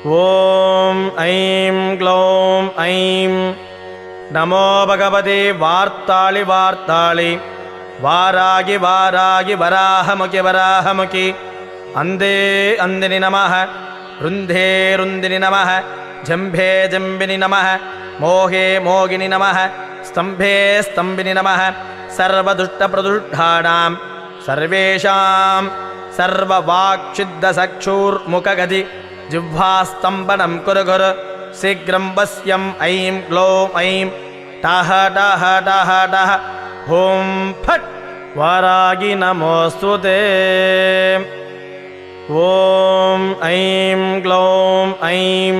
ॐ ऐं ग्लौं ऐं नमो भगवते वार्ताळि वार्ताळि वारागि वारागि वराहमुखि वराहमुखि अन्धे अन्धिनि नमः रुन्धे रुन्धिनि नमः जम्भे जम्बिनि नमः मोहे मोगिनि नमः स्तम्भे स्तम्भिनि नमः सर्वदुष्टप्रदुष्टानां सर्वेषां सर्ववाक्सिद्धचक्षुर्मुखगति जिह्वास्तम्भनं कुरु कुरु शीघ्रं वश्यं ऐं ग्लौं ऐं टः टः टः टः ॐ फट् वारागि नमोऽस्तुते। ॐ ऐं ग्लौं ऐं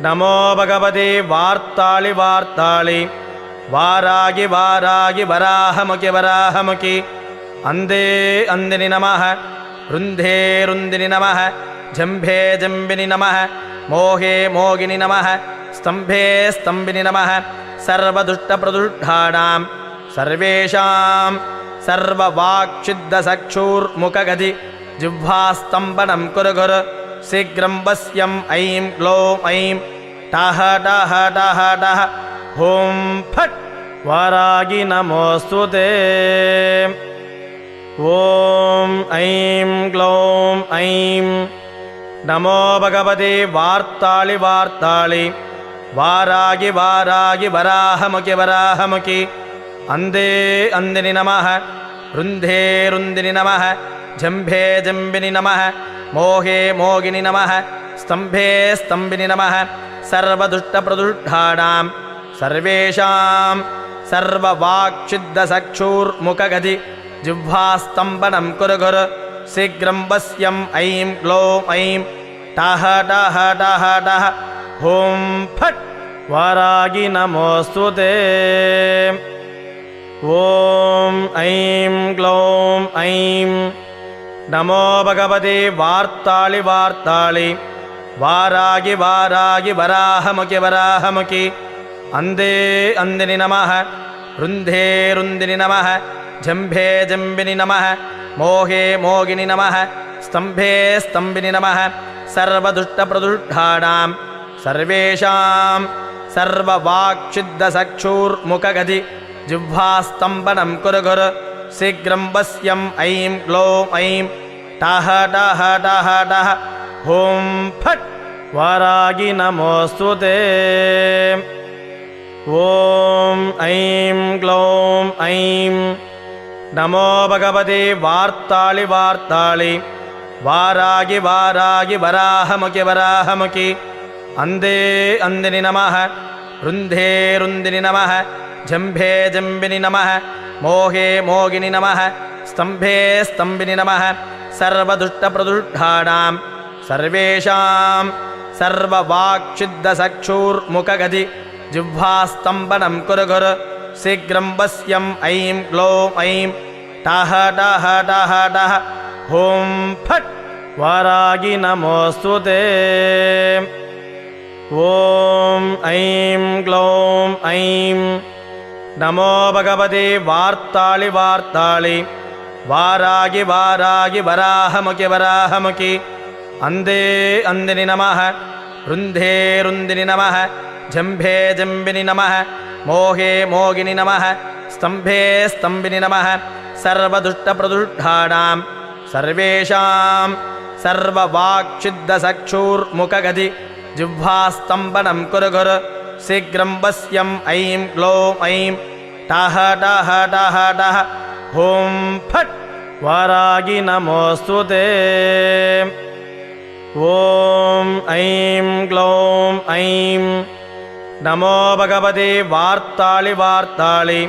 नमो भगवते वार्ताळि वार्ताळि वारागि वारागि वराहमुखि वराहमुखि अन्धे अन्धिनि नमः रुन्धे रुन्धिनि नमः जम्भे जम्बिनि नमः मोहे मोगिनि नमः स्तम्भे स्तम्भिनि नमः सर्वदुष्टप्रदुष्टानां सर्वेषां सर्ववाक्सिद्धचक्षुर्मुखगति जिह्वास्तम्भनं कुरु कुरु शीघ्रं वश्यं ऐं ग्लौं ऐं टः टः टः टः ॐ फट् वारागि नमोऽस्तुते। ॐ ऐं ग्लौं ऐं नमो भगवते वार्ताळि वार्ताळि वारागि वारागि वराहमुखि वराहमुखि अन्धे अन्धिनि नमः रुन्धे रुन्धिनि नमः जम्भे जम्बिनि नमः मोहे मोगिनि नमः स्तम्भे स्तम्भिनि नमः सर्वदुष्टप्रदुष्टानां सर्वेषां सर्ववाक्सिद्धचक्षुर्मुखगति जिह्वास्तम्भनं कुरु कुरु शीघ्रं वश्यं ऐं ग्लौं ऐं टः टः टः टः ॐ फट् वारागि नमोऽस्तुते। ॐ ऐं ग्लौं ऐं नमो भगवते वार्ताळि वार्ताळि वारागि वारागि वराहमुखि वराहमुखि अन्धे अन्धिनि नमः रुन्धे रुन्धिनि नमः जम्भे जम्बिनि नमः मोहे मोगिनि नमः स्तम्भे स्तम्भिनि नमः सर्वदुष्टप्रदुष्टानां सर्वेषां सर्ववाक्सिद्धचक्षुर्मुखगति जिह्वास्तम्भनं कुरु कुरु शीघ्रं वश्यं ऐं ग्लौं ऐं टः टः टः टः ॐ फट् वारागि नमोऽस्तुते। ॐ ऐं ग्लौं ऐं नमो भगवते वार्ताळि वार्ताळि वारागि वारागि वराहमुखि वराहमुखि अन्धे अन्धिनि नमः रुन्धे रुन्धिनि नमः जम्भे जम्बिनि नमः मोहे मोगिनि नमः स्तम्भे स्तम्भिनि नमः सर्वदुष्टप्रदुष्टानां सर्वेषां सर्ववाक्सिद्धचक्षुर्मुखगति जिह्वास्तम्भनं कुरु कुरु शीघ्रं वश्यं ऐं ग्लौं ऐं टः टः टः टः ॐ फट् वारागि नमोऽस्तुते। ॐ ऐं ग्लौं ऐं नमो भगवते वार्ताळि वार्ताळि वारागि वारागि वराहमुखि वराहमुखि अन्धे अन्धिनि नमः रुन्धे रुन्धिनि नमः जम्भे जम्बिनि नमः मोहे मोगिनि नमः स्तम्भे स्तम्भिनि नमः सर्वदुष्टप्रदुष्टानां सर्वेषां सर्ववाक्सिद्धचक्षुर्मुखगति जिह्वास्तम्भनं कुरु कुरु शीघ्रं वश्यं ऐं ग्लौं ऐं टः टः टः टः ॐ फट् वारागि नमोऽस्तुते। ॐ ऐं ग्लौं ऐं नमो भगवते वार्ताळि वार्ताळि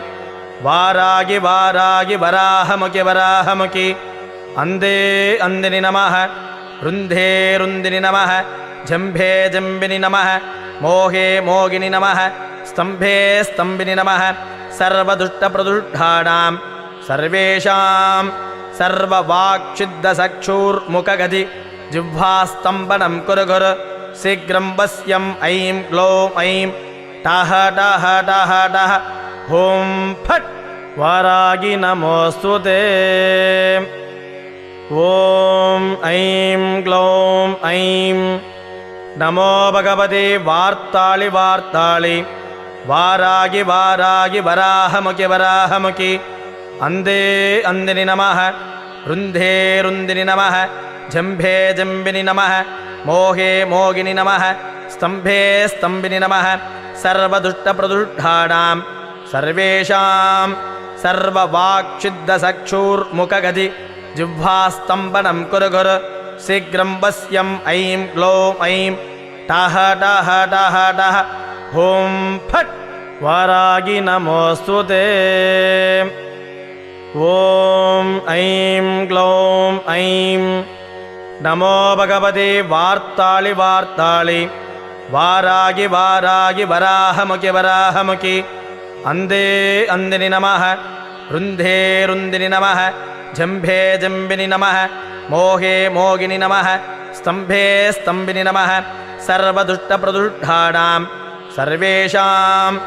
वारागि वारागि वराहमुखि वराहमुखि अन्धे अन्धिनि नमः रुन्धे रुन्धिनि नमः जम्भे जम्बिनि नमः मोहे मोगिनि नमः स्तम्भे स्तम्भिनि नमः सर्वदुष्टप्रदुष्टानां सर्वेषां सर्ववाक्सिद्धचक्षुर्मुखगति जिह्वास्तम्भनं कुरु कुरु शीघ्रं वश्यं ऐं ग्लौं ऐं टः टः टः टः ॐ फट् वारागि नमोऽस्तुते। ॐ ऐं ग्लौं ऐं நமோ பகவதி வார்த்தாளி வார்த்தாளி வாராகி வாராகி வராஹமுகி வராஹமுகி அந்தே அந்தினி நமः ருந்தே ருந்தினி நமः ஜம்பே ஜம்பினி நமः மோகே மோகினி நமः ஸ்தம்பே ஸ்தம்பினி நமः சர்வதுஷ்டபிரதுஷ்டானாம் சர்வேஷாம் சர்வவாக்சித்தசக்ஷூர்முககதி ஜிஹ்வாஸ்தம்பனம் குரு குரு சீக்கிரம் வஸ்யம் ஐம் க்ளோம் ஐம் டஹ டஹ டஹ டஹ ஓம் ஃபட் வாராகி நமோஸ்துதே ஓம் ஐம் க்ளோம் ஐம் நமோ பகவதி வார்த்தாளி வார்த்தாளி வாராகி வாராகி வராஹமுகி வராஹமுகி அந்தே அந்தினி நமः ருந்தே ருந்தினி நமः ஜம்பே ஜம்பினி நமः மோகே மோகினி நமः ஸ்தம்பே ஸ்தம்பினி நமः சர்வதுஷ்டபிரதுஷ்டானாம் சர்வேஷாம்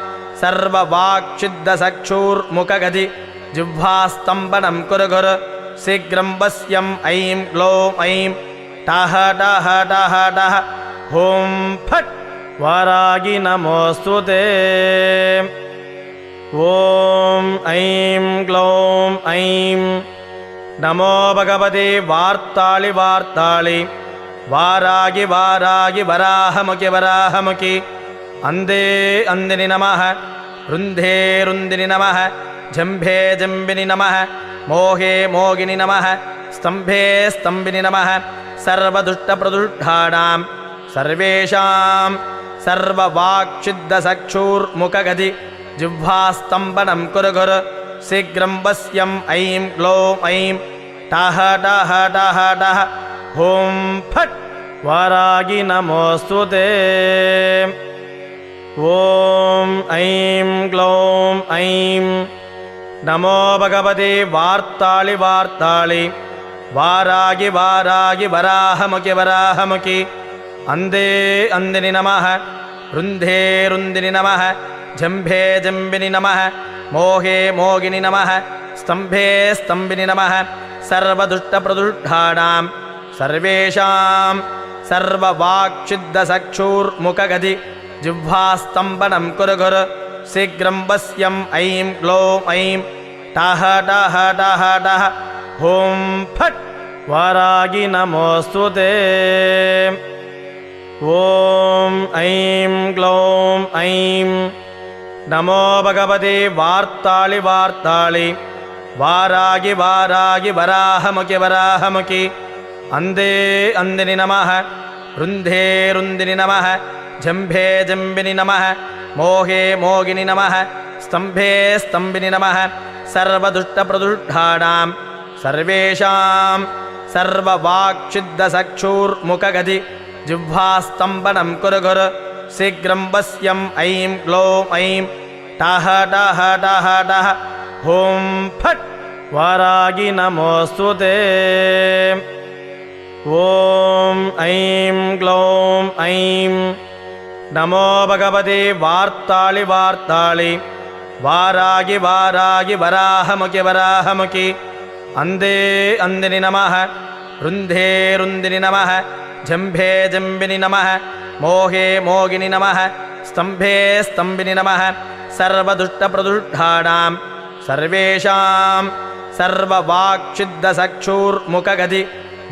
சர்வவாக்சித்தசக்ஷூர்முககதி ஜிஹ்வாஸ்தம்பனம் குரு குரு சீக்கிரம் வஸ்யம் ஐம் க்ளோம் ஐம் டஹ டஹ டஹ டஹ ஓம் ஃபட் வாராகி நமோஸ்துதே ஓம் ஐம் க்ளோம் ஐம் நமோ பகவதி வார்த்தாளி வார்த்தாளி வாராகி வாராகி வராஹமுகி வராஹமுகி அந்தே அந்தினி நமः ருந்தே ருந்தினி நமः ஜம்பே ஜம்பினி நமः மோகே மோகினி நமः ஸ்தம்பே ஸ்தம்பினி நமः சர்வதுஷ்டபிரதுஷ்டானாம் சர்வேஷாம் சர்வவாக்சித்தசக்ஷூர்முககதி ஜிஹ்வாஸ்தம்பனம் குரு குரு சீக்கிரம் வஸ்யம் ஐம் க்ளோம் ஐம் டஹ டஹ டஹ டஹ ஓம் ஃபட் வாராகி நமோஸ்துதே ஓம் ஐம் க்ளோம் ஐம் நமோ பகவதி வார்த்தாளி வார்த்தாளி வாராகி வாராகி வராஹமுகி வராஹமுகி அந்தே அந்தினி நமः ருந்தே ருந்தினி நமः ஜம்பே ஜம்பினி நமः மோகே மோகினி நமः ஸ்தம்பே ஸ்தம்பினி நமः சர்வதுஷ்டபிரதுஷ்டானாம் சர்வேஷாம் சர்வவாக்சித்தசக்ஷூர்முககதி ஜிஹ்வாஸ்தம்பனம் குரு குரு சீக்கிரம் வஸ்யம் ஐம் க்ளோம் ஐம் டஹ டஹ டஹ டஹ ஓம் ஃபட் வாராகி நமோஸ்துதே ஓம் ஐம் க்ளோம் ஐம் நமோ பகவதி வார்த்தாளி வார்த்தாளி வாராகி வாராகி வராஹமுகி வராஹமுகி அந்தே அந்தினி நமः ருந்தே ருந்தினி நமः ஜம்பே ஜம்பினி நமः மோகே மோகினி நமः ஸ்தம்பே ஸ்தம்பினி நமः சர்வதுஷ்டபிரதுஷ்டானாம் சர்வேஷாம் சர்வவாக்சித்தசக்ஷூர்முககதி ஜிஹ்வாஸ்தம்பனம் குரு குரு சீக்கிரம் வஸ்யம் ஐம் க்ளோம் ஐம் டஹ டஹ டஹ டஹ ஓம் ஃபட் வாராகி நமோஸ்துதே ஓம் ஐம் க்ளோம் ஐம் நமோ பகவதி வார்த்தாளி வார்த்தாளி வாராகி வாராகி வராஹமுகி வராஹமுகி அந்தே அந்தினி நமः ருந்தே ருந்தினி நமः ஜம்பே ஜம்பினி நமः மோகே மோகினி நமः ஸ்தம்பே ஸ்தம்பினி நமः சர்வதுஷ்டபிரதுஷ்டானாம் சர்வேஷாம் சர்வவாக்சித்தசக்ஷூர்முககதி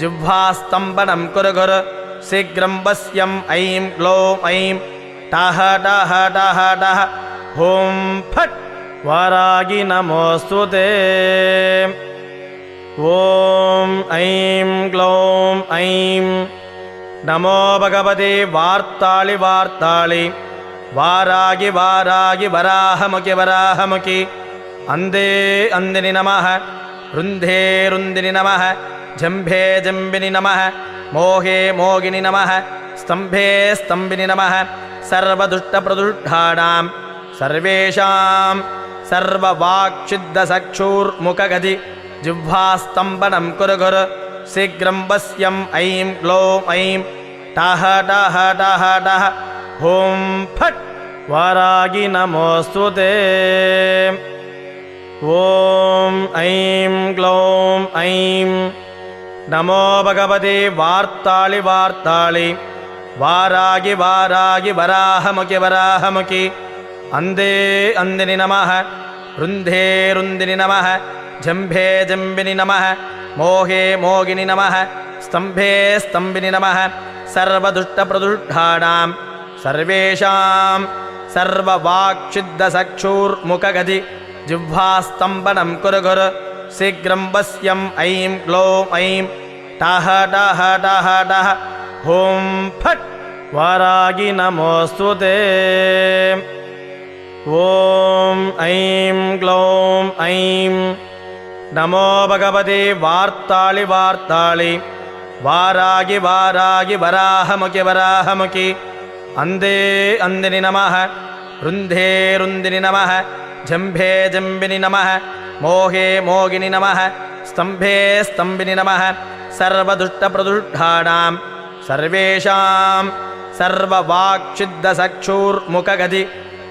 ஜிஹ்வாஸ்தம்பனம் குரு குரு சீக்கிரம் வஸ்யம் ஐம் க்ளோம் ஐம் டஹ டஹ டஹ டஹ ஓம் ஃபட் வாராகி நமோஸ்துதே ஓம் ஐம் க்ளோம் ஐம் நமோ பகவதி வார்த்தாளி வார்த்தாளி வாராகி வாராகி வராஹமுகி வராஹமுகி அந்தே அந்தினி நமः ருந்தே ருந்தினி நமः ஜம்பே ஜம்பினி நமः மோகே மோகினி நமः ஸ்தம்பே ஸ்தம்பினி நமः சர்வதுஷ்டபிரதுஷ்டானாம் சர்வேஷாம் சர்வவாக்சித்தசக்ஷூர்முககதி ஜிஹ்வாஸ்தம்பனம் குரு குரு சீக்கிரம் வஸ்யம் ஐம் க்ளோம் ஐம் டஹ டஹ டஹ டஹ ஓம் ஃபட் வாராகி நமோஸ்துதே ஓம் ஐம் க்ளோம் ஐம் நமோ பகவதி வார்த்தாளி வார்த்தாளி வாராகி வாராகி வராஹமுகி வராஹமுகி அந்தே அந்தினி நமः ருந்தே ருந்தினி நமः ஜம்பே ஜம்பினி நமः மோகே மோகினி நமः ஸ்தம்பே ஸ்தம்பினி நமः சர்வதுஷ்டபிரதுஷ்டானாம் சர்வேஷாம் சர்வவாக்சித்தசக்ஷூர்முககதி ஜிஹ்வாஸ்தம்பனம் குரு குரு சீக்கிரம் வஸ்யம் ஐம் க்ளோம் ஐம் டஹ டஹ டஹ டஹ ஹோம் ஃபட் வாராகி நமோஸ்துதே. ஓம் ஐம் க்ளோம் ஐம் நமோ பகவதே வார்த்தாளி வார்த்தாளி வாராகி வாராகி வராஹமுகி வராஹமுகி அந்தே அந்தினி நமः ருந்தே ருந்தினி நமः ஜம்பே ஜம்பினி நமः மோகே மோகினி நமः ஸ்தம்பே ஸ்தம்பினி நமः சர்வதுஷ்டபிரதுஷ்டானாம் சர்வேஷாம் சர்வவாக்சித்தசக்ஷூர்முககதி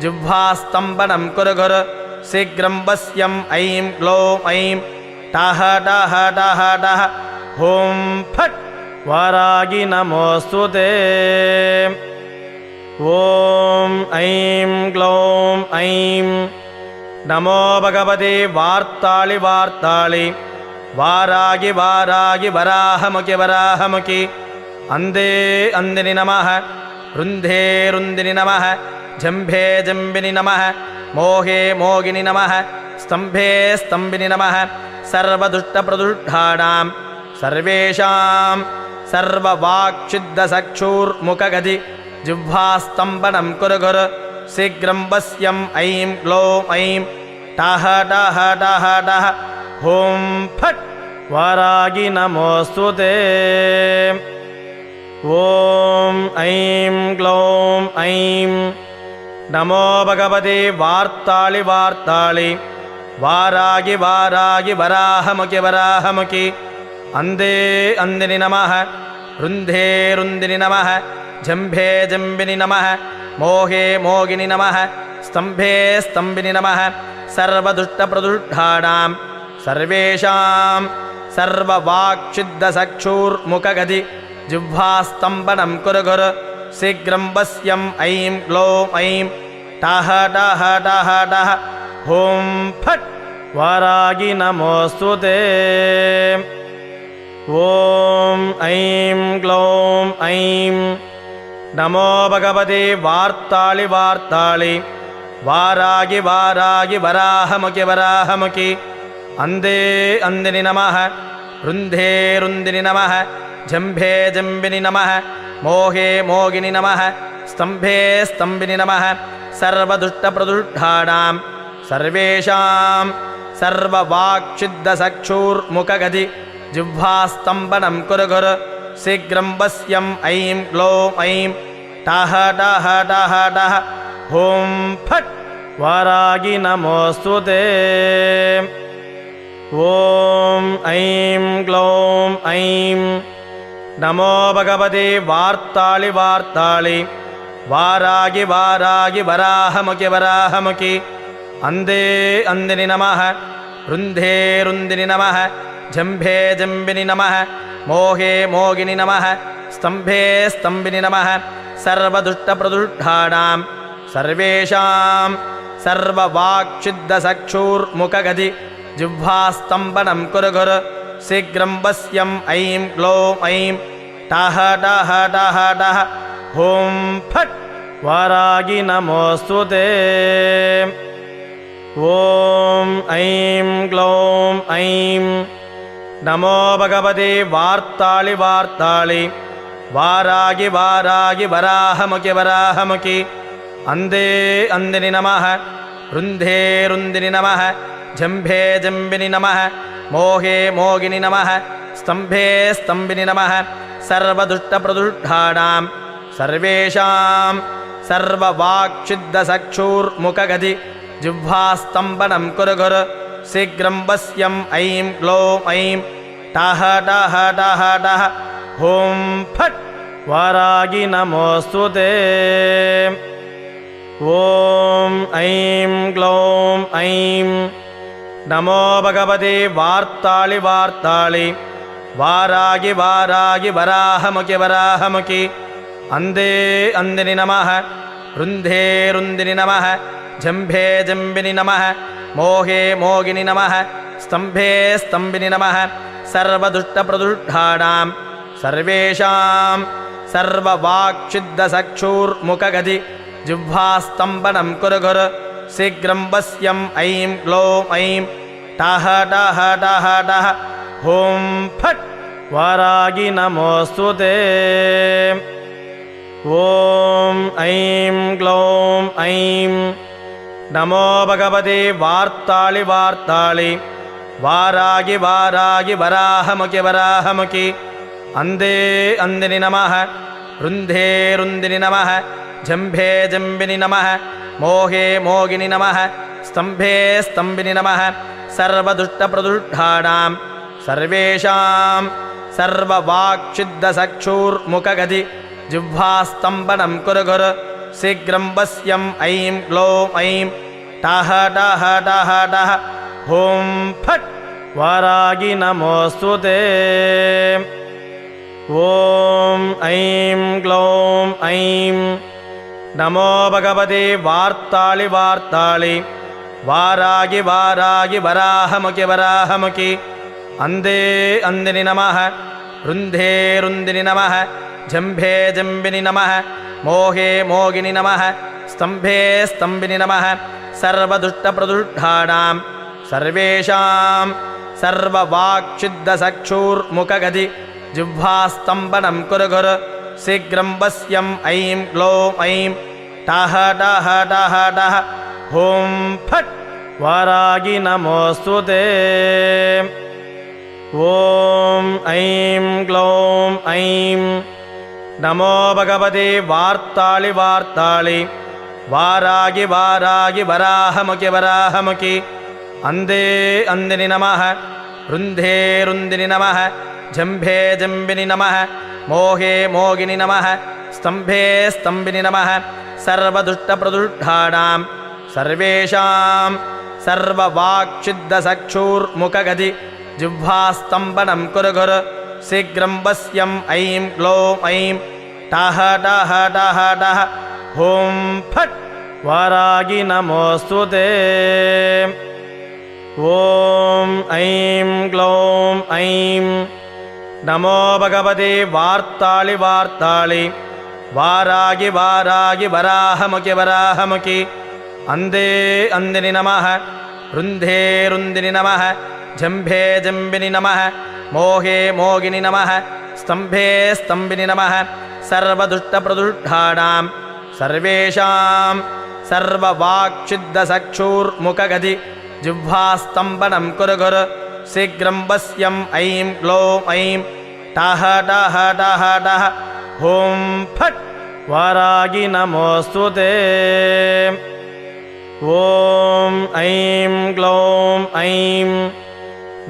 ஜிஹ்வாஸ்தம்பனம் குரு குரு சீக்கிரம் வஸ்யம் ஐம் க்ளோம் ஐம் டஹ டஹ டஹ டஹ ஹோம் ஃபட் வாராகி நமோஸ்துதே. ஓம் ஐம் க்ளோம் ஐம் நமோ பகவதே வார்த்தாளி வார்த்தாளி வாராகி வாராகி வராஹமுகி வராஹமுகி அந்தே அந்தினி நமः ருந்தே ருந்தினி நமः ஜம்பே ஜம்பினி நமः மோகே மோகினி நமः ஸ்தம்பே ஸ்தம்பினி நமः சர்வதுஷ்டபிரதுஷ்டானாம் சர்வேஷாம் சர்வவாக்சித்தசக்ஷூர்முககதி ஜிஹ்வாஸ்தம்பனம் குரு குரு சீக்கிரம் வஸ்யம் ஐம் க்ளோம் ஐம் டஹ டஹ டஹ டஹ ஹோம் ஃபட் வாராகி நமோஸ்துதே. ஓம் ஐம் க்ளோம் ஐம் நமோ பகவதே வார்த்தாளி வார்த்தாளி வாராகி வாராகி வராஹமுகி வராஹமுகி அந்தே அந்தினி நமः ருந்தே ருந்தினி நமः ஜம்பே ஜம்பினி நமः மோகே மோகினி நமः ஸ்தம்பே ஸ்தம்பினி நமः சர்வதுஷ்டபிரதுஷ்டானாம் சர்வேஷாம் சர்வவாக்சித்தசக்ஷூர்முககதி ஜிஹ்வாஸ்தம்பனம் குரு குரு சீக்கிரம் வஸ்யம் ஐம் க்ளோம் ஐம் டஹ டஹ டஹ டஹ ஹோம் ஃபட் வாராகி நமோஸ்துதே. ஓம் ஐம் க்ளோம் ஐம் நமோ பகவதே வார்த்தாளி வார்த்தாளி வாராகி வாராகி வராஹமுகி வராஹமுகி அந்தே அந்தினி நமः ருந்தே ருந்தினி நமः ஜம்பே ஜம்பினி நமः மோகே மோகினி நமः ஸ்தம்பே ஸ்தம்பினி நமः சர்வதுஷ்டபிரதுஷ்டானாம் சர்வேஷாம் சர்வவாக்சித்தசக்ஷூர்முககதி ஜிஹ்வாஸ்தம்பனம் குரு குரு சீக்கிரம் வஸ்யம் ஐம் க்ளோம் ஐம் டஹ டஹ டஹ டஹ ஹோம் ஃபட் வாராகி நமோஸ்துதே. ஓம் ஐம் க்ளோம் ஐம் நமோ பகவதே வார்த்தாளி வார்த்தாளி வாராகி வாராகி வராஹமுகி வராஹமுகி அந்தே அந்தினி நமः ருந்தே ருந்தினி நமः ஜம்பே ஜம்பினி நமः மோகே மோகினி நமः ஸ்தம்பே ஸ்தம்பினி நமः சர்வதுஷ்டபிரதுஷ்டானாம் சர்வேஷாம் சர்வவாக்சித்தசக்ஷூர்முககதி ஜிஹ்வாஸ்தம்பனம் குரு குரு சீக்கிரம் வஸ்யம் ஐம் க்ளோம் ஐம் டஹ டஹ டஹ டஹ ஹோம் ஃபட் வாராகி நமோஸ்துதே. ஓம் ஐம் க்ளோம் ஐம் நமோ பகவதே வார்த்தாளி வார்த்தாளி வாராகி வாராகி வராஹமுகி வராஹமுகி அந்தே அந்தினி நமः ருந்தே ருந்தினி நமः ஜம்பே ஜம்பினி நமः மோகே மோகினி நமः ஸ்தம்பே ஸ்தம்பினி நமः சர்வதுஷ்டபிரதுஷ்டானாம் சர்வேஷாம் சர்வவாக்சித்தசக்ஷூர்முககதி ஜிஹ்வாஸ்தம்பனம் குரு குரு சீக்கிரம் வஸ்யம் ஐம் க்ளோம் ஐம் டஹ டஹ டஹ டஹ ஹோம் ஃபட் வாராகி நமோஸ்துதே. ஓம் ஐம் க்ளோம் ஐம் நமோ பகவதே வார்த்தாளி வார்த்தாளி வாராகி வாராகி வராஹமுகி வராஹமுகி अंदे अंदिनि नमः रुन्धे रुन्दिनि नमः जम्भे जम्बिनि नमः मोहे मोगिनि नमः स्तम्भे स्तम्भिनि नमः सर्वदुष्टप्रदुष्टानां सर्वेषां सर्ववाक्सिद्धचक्षुर्मुखगति जिह्वास्तम्भनं कुरु कुरु शीघ्रं वश्यम् ऐं ग्लौं ऐं टः टः टः टः ॐ फट् वारागी नमोऽस्तु ते ॐ ऐं ग्लौं ऐं नमो भगवते वार्ताळि वार्ताळि वारागी वारागी वराहमुखि वराहमुखि अंदे अंदिनि नमः रुन्धे रुन्दिनि नमः जम्भे जम्बिनि नमः मोहे मोगिनि नमः स्तम्भे स्तम्भिनि नमः सर्वदुष्टप्रदुष्टानां सर्वेषां सर्ववाक्सिद्धचक्षुर्मुखगति जिह्वास्तम्भनं कुरु कुरु शीघ्रं वश्यम् ऐं ग्लौं ऐं टः टः टः टः ॐ फट् वारागी नमोऽस्तु ते ॐ ऐं ग्लौं ऐं नमो भगवते वार्ताळि वार्ताळि वारागी वारागी वराहमुखि वराहमुखि अंदे अंदिनि नमः रुन्धे रुन्दिनि नमः जम्भे जम्बिनि नमः मोहे मोगिनि नमः स्तम्भे स्तम्भिनि नमः सर्वदुष्टप्रदुष्टानां सर्वेषां सर्ववाक्सिद्धचक्षुर्मुखगति जिह्वास्तम्भनं कुरु कुरु शीघ्रं वश्यम् ऐं ग्लौं ऐं टः टः टः टः ॐ फट् वारागी नमोऽस्तु ते ॐ ऐं ग्लौं ऐं नमो भगवते वार्ताळि वार्ताळि वारागी वारागी वराहमुखि वराहमुखि अंदे अंदिनि नमः रुन्धे रुन्दिनि नमः जम्भे जम्बिनि नमः मोहे मोगिनि नमः स्तम्भे स्तम्भिनि नमः सर्वदुष्टप्रदुष्टानां सर्वेषां सर्ववाक्सिद्धचक्षुर्मुखगति जिह्वास्तम्भनं कुरु कुरु शीघ्रं वश्यम् ऐं ग्लौं ऐं टः टः टः टः ॐ फट् वारागी नमोऽस्तु ते ॐ ऐं ग्लौं ऐं नमो भगवते वार्ताळि वार्ताळि वारागी वारागी वराहमुखि वराहमुखि अंदे अंदिनि नमः रुन्धे रुन्दिनि नमः जम्भे जम्बिनि नमः मोहे मोगिनि नमः स्तम्भे स्तम्भिनि नमः सर्वदुष्टप्रदुष्टानां सर्वेषां सर्ववाक्सिद्धचक्षुर्मुखगति जिह्वास्तम्भनं कुरु कुरु शीघ्रं वश्यम् ऐं ग्लौं ऐं टः टः टः टः ॐ फट् वारागी नमोऽस्तु ते ॐ ऐं ग्लौं ऐं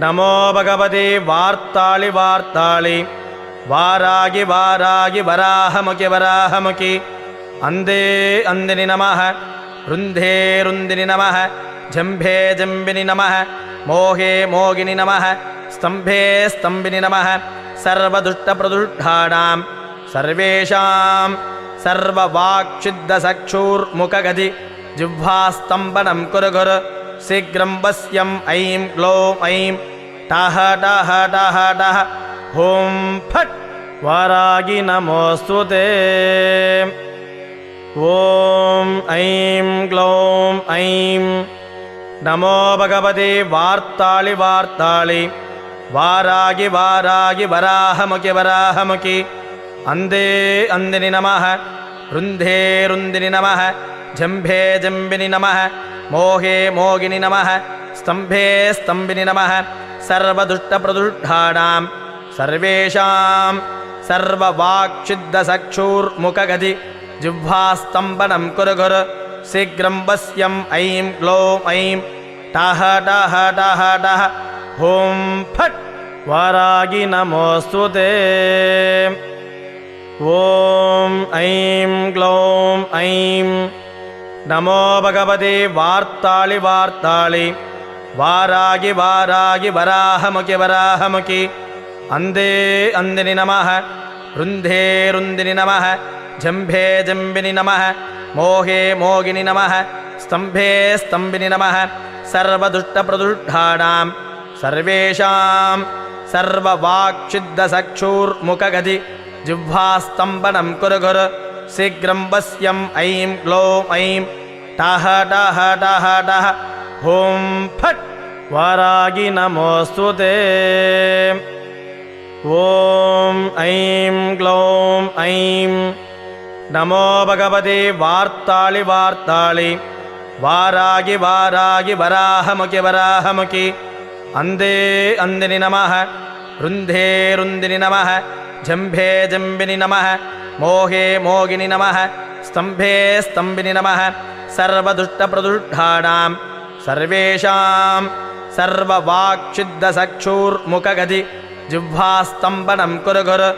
नमो भगवते वार्ताळि वार्ताळि वारागी वारागी वराहमुखि वराहमुखि अंदे अंदिनि नमः रुन्धे रुन्दिनि नमः जम्भे जम्बिनि नमः मोहे मोगिनि नमः स्तम्भे स्तम्भिनि नमः सर्वदुष्टप्रदुष्टानां सर्वेषां सर्ववाक्सिद्धचक्षुर्मुखगति जिह्वास्तम्भनं कुरु कुरु शीघ्रं वश्यम् ऐं ग्लौं ऐं टः टः टः टः ॐ फट् वारागी नमोऽस्तु ते ॐ ऐं ग्लौं ऐं नमो भगवते वार्ताळि वार्ताळि वारागी वारागी वराहमुखि वराहमुखि अंदे अंदिनि नमः रुन्धे रुन्दिनि नमः जम्भे जम्बिनि नमः मोहे मोगिनि नमः स्तम्भे स्तम्भिनि नमः सर्वदुष्टप्रदुष्टानां सर्वेषां सर्ववाक्सिद्धचक्षुर्मुखगति जिह्वास्तम्भनं कुरु कुरु शीघ्रं वश्यम् ऐं ग्लौं ऐं टः टः टः टः ॐ फट् वारागी नमोऽस्तु ते ॐ ऐं ग्लौं ऐं नमो भगवते वार्ताळि वार्ताळि वारागी वारागी वराहमुखि वराहमुखि अंदे अंदिनि नमः रुन्धे रुन्दिनि नमः जम्भे जम्बिनि नमः मोहे मोगिनि नमः स्तम्भे स्तम्भिनि नमः सर्वदुष्टप्रदुष्टानां सर्वेषां सर्ववाक्सिद्धचक्षुर्मुखगति जिह्वास्तम्भनं कुरु कुरु शीघ्रं वश्यम् ऐं ग्लौं ऐं टः टः टः टः ॐ फट् वारागी नमोऽस्तु ते ॐ ऐं ग्लौं ऐं नमो भगवते वार्ताळि वार्ताळि वारागी वारागी वराहमुखि वराहमुखि अन्धे अन्दिनि नमः रुन्धे रुन्दिनि नमः जम्भे जम्बिनि नमः मोहे मोगिनि नमः स्तम्भे स्तम्भिनि नमः सर्वदुष्टप्रदुष्टानां सर्वेषां सर्ववाक्सिद्धचक्षुर्मुखगति जिह्वास्तम्भनं कुरु कुरु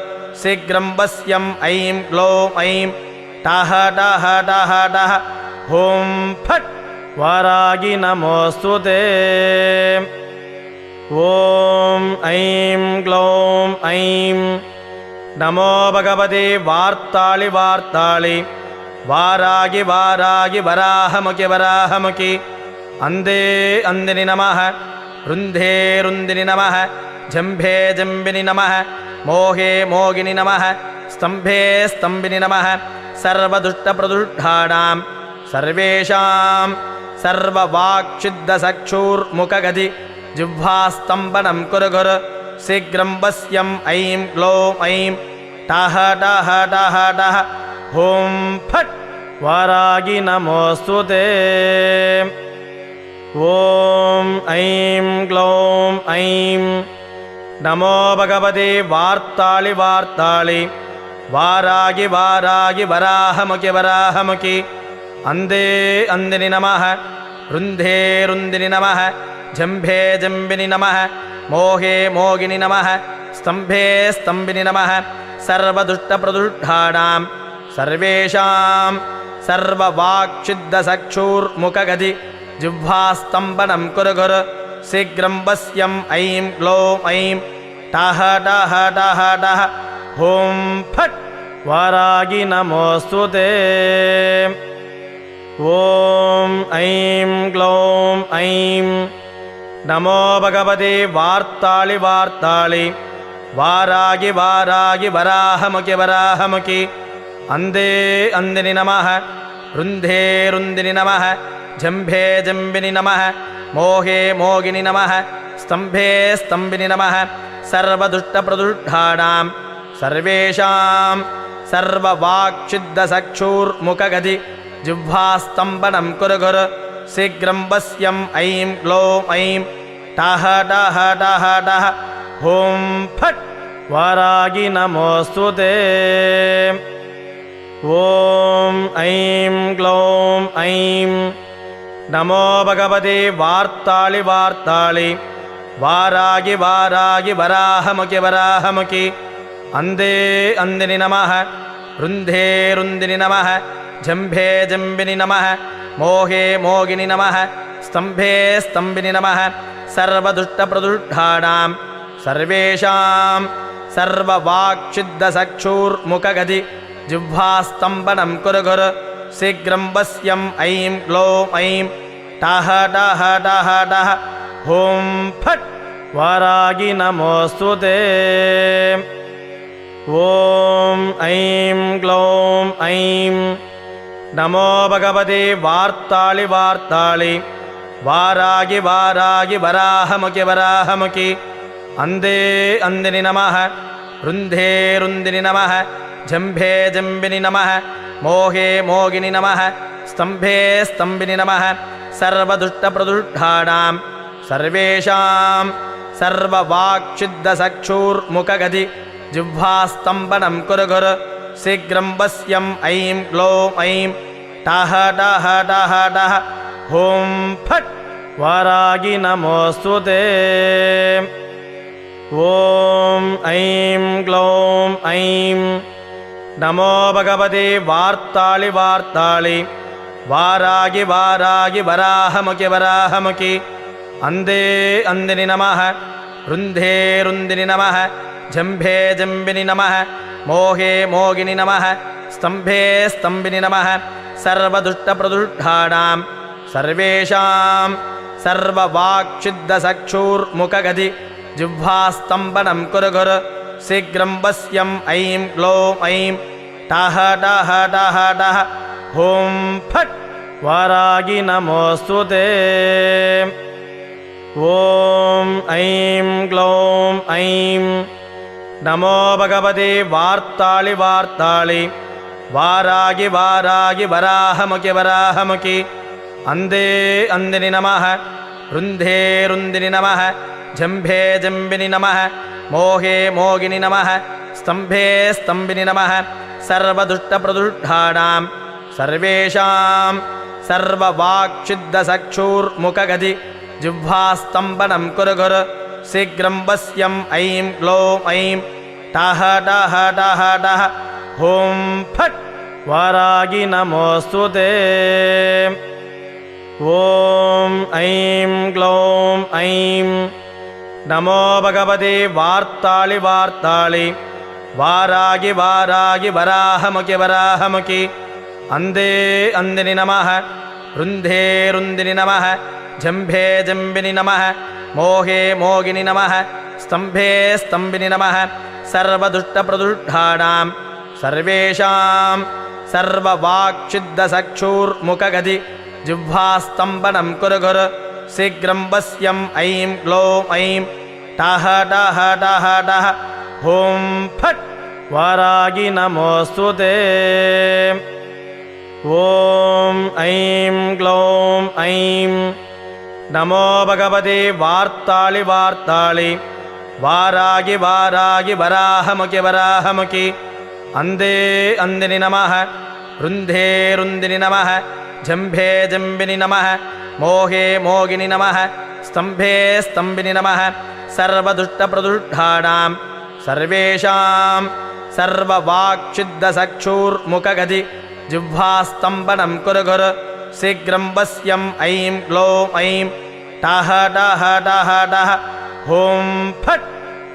शीघ्रं वश्यम् ऐं ग्लौं ऐं टः टः टः टः ॐ फट् वारागी नमोऽस्तु ते ॐ ऐं ग्लौं ऐं नमो भगवते वार्ताळि वार्ताळि वारागी वारागी वराहमुखि वराहमुखि अन्धे अन्दिनि नमः रुन्धे रुन्दिनि नमः जम्भे जम्बिनि नमः मोहे मोगिनि नमः स्तम्भे स्तम्भिनि नमः सर्वदुष्टप्रदुष्टानां सर्वेषां सर्ववाक्सिद्धचक्षुर्मुखगति जिह्वास्तम्भनं कुरु कुरु शीघ्रं वश्यम् ऐं ग्लौं ऐं टः टः टः टः ॐ फट् वारागी नमोऽस्तु ते ॐ ऐं ग्लौं ऐं नमो भगवते वार्ताळि वार्ताळि वारागी वारागी वराहमुखि वराहमुखि अन्धे अन्दिनि नमः रुन्धे रुन्दिनि नमः जम्भे जम्बिनि नमः मोहे मोगिनि नमः स्तम्भे स्तम्भिनि नमः सर्वदुष्टप्रदुष्टानां सर्वेषां सर्ववाक्सिद्धचक्षुर्मुखगति जिह्वास्तम्भनं कुरु कुरु शीघ्रं वश्यम् ऐं ग्लौं ऐं टः टः टः टः ॐ फट् वारागी नमोऽस्तु ते ॐ ऐं ग्लौं ऐं नमो भगवते वार्ताळि वार्ताळि वारागी वारागी वराहमुखि वराहमुखि अन्धे अन्दिनि नमः रुन्धे रुन्दिनि नमः जम्भे जम्बिनि नमः मोहे मोगिनि नमः स्तम्भे स्तम्भिनि नमः सर्वदुष्टप्रदुष्टानां सर्वेषां सर्ववाक्सिद्धचक्षुर्मुखगति जिह्वास्तम्भनं कुरु कुरु शीघ्रं वश्यम् ऐं ग्लौं ऐं टः टः टः टः ॐ फट् वारागी नमोऽस्तु ते ॐ ऐं ग्लौं ऐं नमो भगवते वार्ताळि वार्ताळि वारागी वारागी वराहमुखि वराहमुखि अन्धे अन्दिनि नमः रुन्धे रुन्दिनि नमः जम्भे जम्बिनि नमः मोहे मोगिनि नमः स्तम्भे स्तम्भिनि नमः सर्वदुष्टप्रदुष्टानां सर्वेषां सर्ववाक्सिद्धचक्षुर्मुखगति जिह्वास्तम्भनं कुरु कुरु शीघ्रं वश्यम् ऐं ग्लौं ऐं टः टः टः टः ॐ फट् वारागी नमोऽस्तु ते ॐ ऐं ग्लौं ऐं नमो भगवते वार्ताळि वार्ताळि वारागी वारागी वराहमुखि वराहमुखि अन्धे अन्दिनि नमः रुन्धे रुन्दिनि नमः जम्भे जम्बिनि नमः मोहे मोगिनि नमः स्तम्भे स्तम्भिनि नमः सर्वदुष्टप्रदुष्टानां सर्वेषां सर्ववाक्सिद्धचक्षुर्मुखगति जिह्वास्तम्भनं कुरु कुरु शीघ्रं वश्यम् ऐं ग्लौं ऐं टः टः टः टः ॐ फट् वारागी नमोऽस्तु ते ॐ ऐं ग्लौं ऐं नमो भगवते वार्ताळि वार्ताळि वारागी वारागी वराहमुखि वराहमुखि अन्धे अन्दिनि नमः रुन्धे रुन्दिनि नमः जम्भे जम्बिनि नमः मोहे मोगिनि नमः स्तम्भे स्तम्भिनि नमः सर्वदुष्टप्रदुष्टानां सर्वेषां सर्ववाक्सिद्धचक्षुर्मुखगति जिह्वास्तम्भनं कुरु कुरु शीघ्रं वश्यम् ऐं ग्लौं ऐं टः टः टः टः ॐ फट् वारागी नमोऽस्तु ते ॐ ऐं ग्लौं ऐं नमो भगवते वार्ताळि वार्ताळि वारागी वारागी वराहमुखि वराहमुखि अन्धे अन्धिनि नमः रुन्धे रुन्धिनि नमः जम्भे जम्बिनि नमः मोहे मोगिनि नमः स्तम्भे स्तम्भिनि नमः सर्वदुष्टप्रदुष्टानां सर्वेषां सर्ववाक्सिद्धचक्षुर्मुखगति जिह्वास्तम्भनं कुरु कुरु शीघ्रं वश्यम् ऐं ग्लौं ऐं टः टः टः टः ॐ फट् वारागी नमोऽस्तु ते ॐ ऐं ग्लौं ऐं नमो भगवते वार्ताळि वार्ताळि वारागी वारागी वराहमुखि वराहमुखि अन्धे अन्धिनि नमः रुन्धे रुन्धिनि नमः जम्भे जम्बिनि नमः मोहे मोगिनि नमः स्तम्भे स्तम्भिनि नमः सर्वदुष्टप्रदुष्टानां सर्वेषां सर्ववाक्सिद्धचक्षुर्मुखगति जिह्वास्तम्भनं कुरु कुरु शीघ्रं वश्यम् ऐं ग्लौं ऐं टः टः टः टः ॐ फट् वारागी नमोऽस्तु ते ॐ ऐं ग्लौं ऐं नमो भगवते वार्ताळि वार्ताळि वारागी वारागी वराहमुखि वराहमुखि अन्धे अन्धिनि नमः रुन्धे रुन्धिनि नमः जम्भे जम्बिनि नमः मोहे मोगिनि नमः स्तम्भे स्तम्भिनि नमः सर्वदुष्टप्रदुष्टानां सर्वेषां सर्ववाक्सिद्धचक्षुर्मुखगति जिह्वास्तम्भनं कुरु कुरु शीघ्रं वश्यम् ऐं ग्लौं ऐं टः टः टः टः ॐ फट्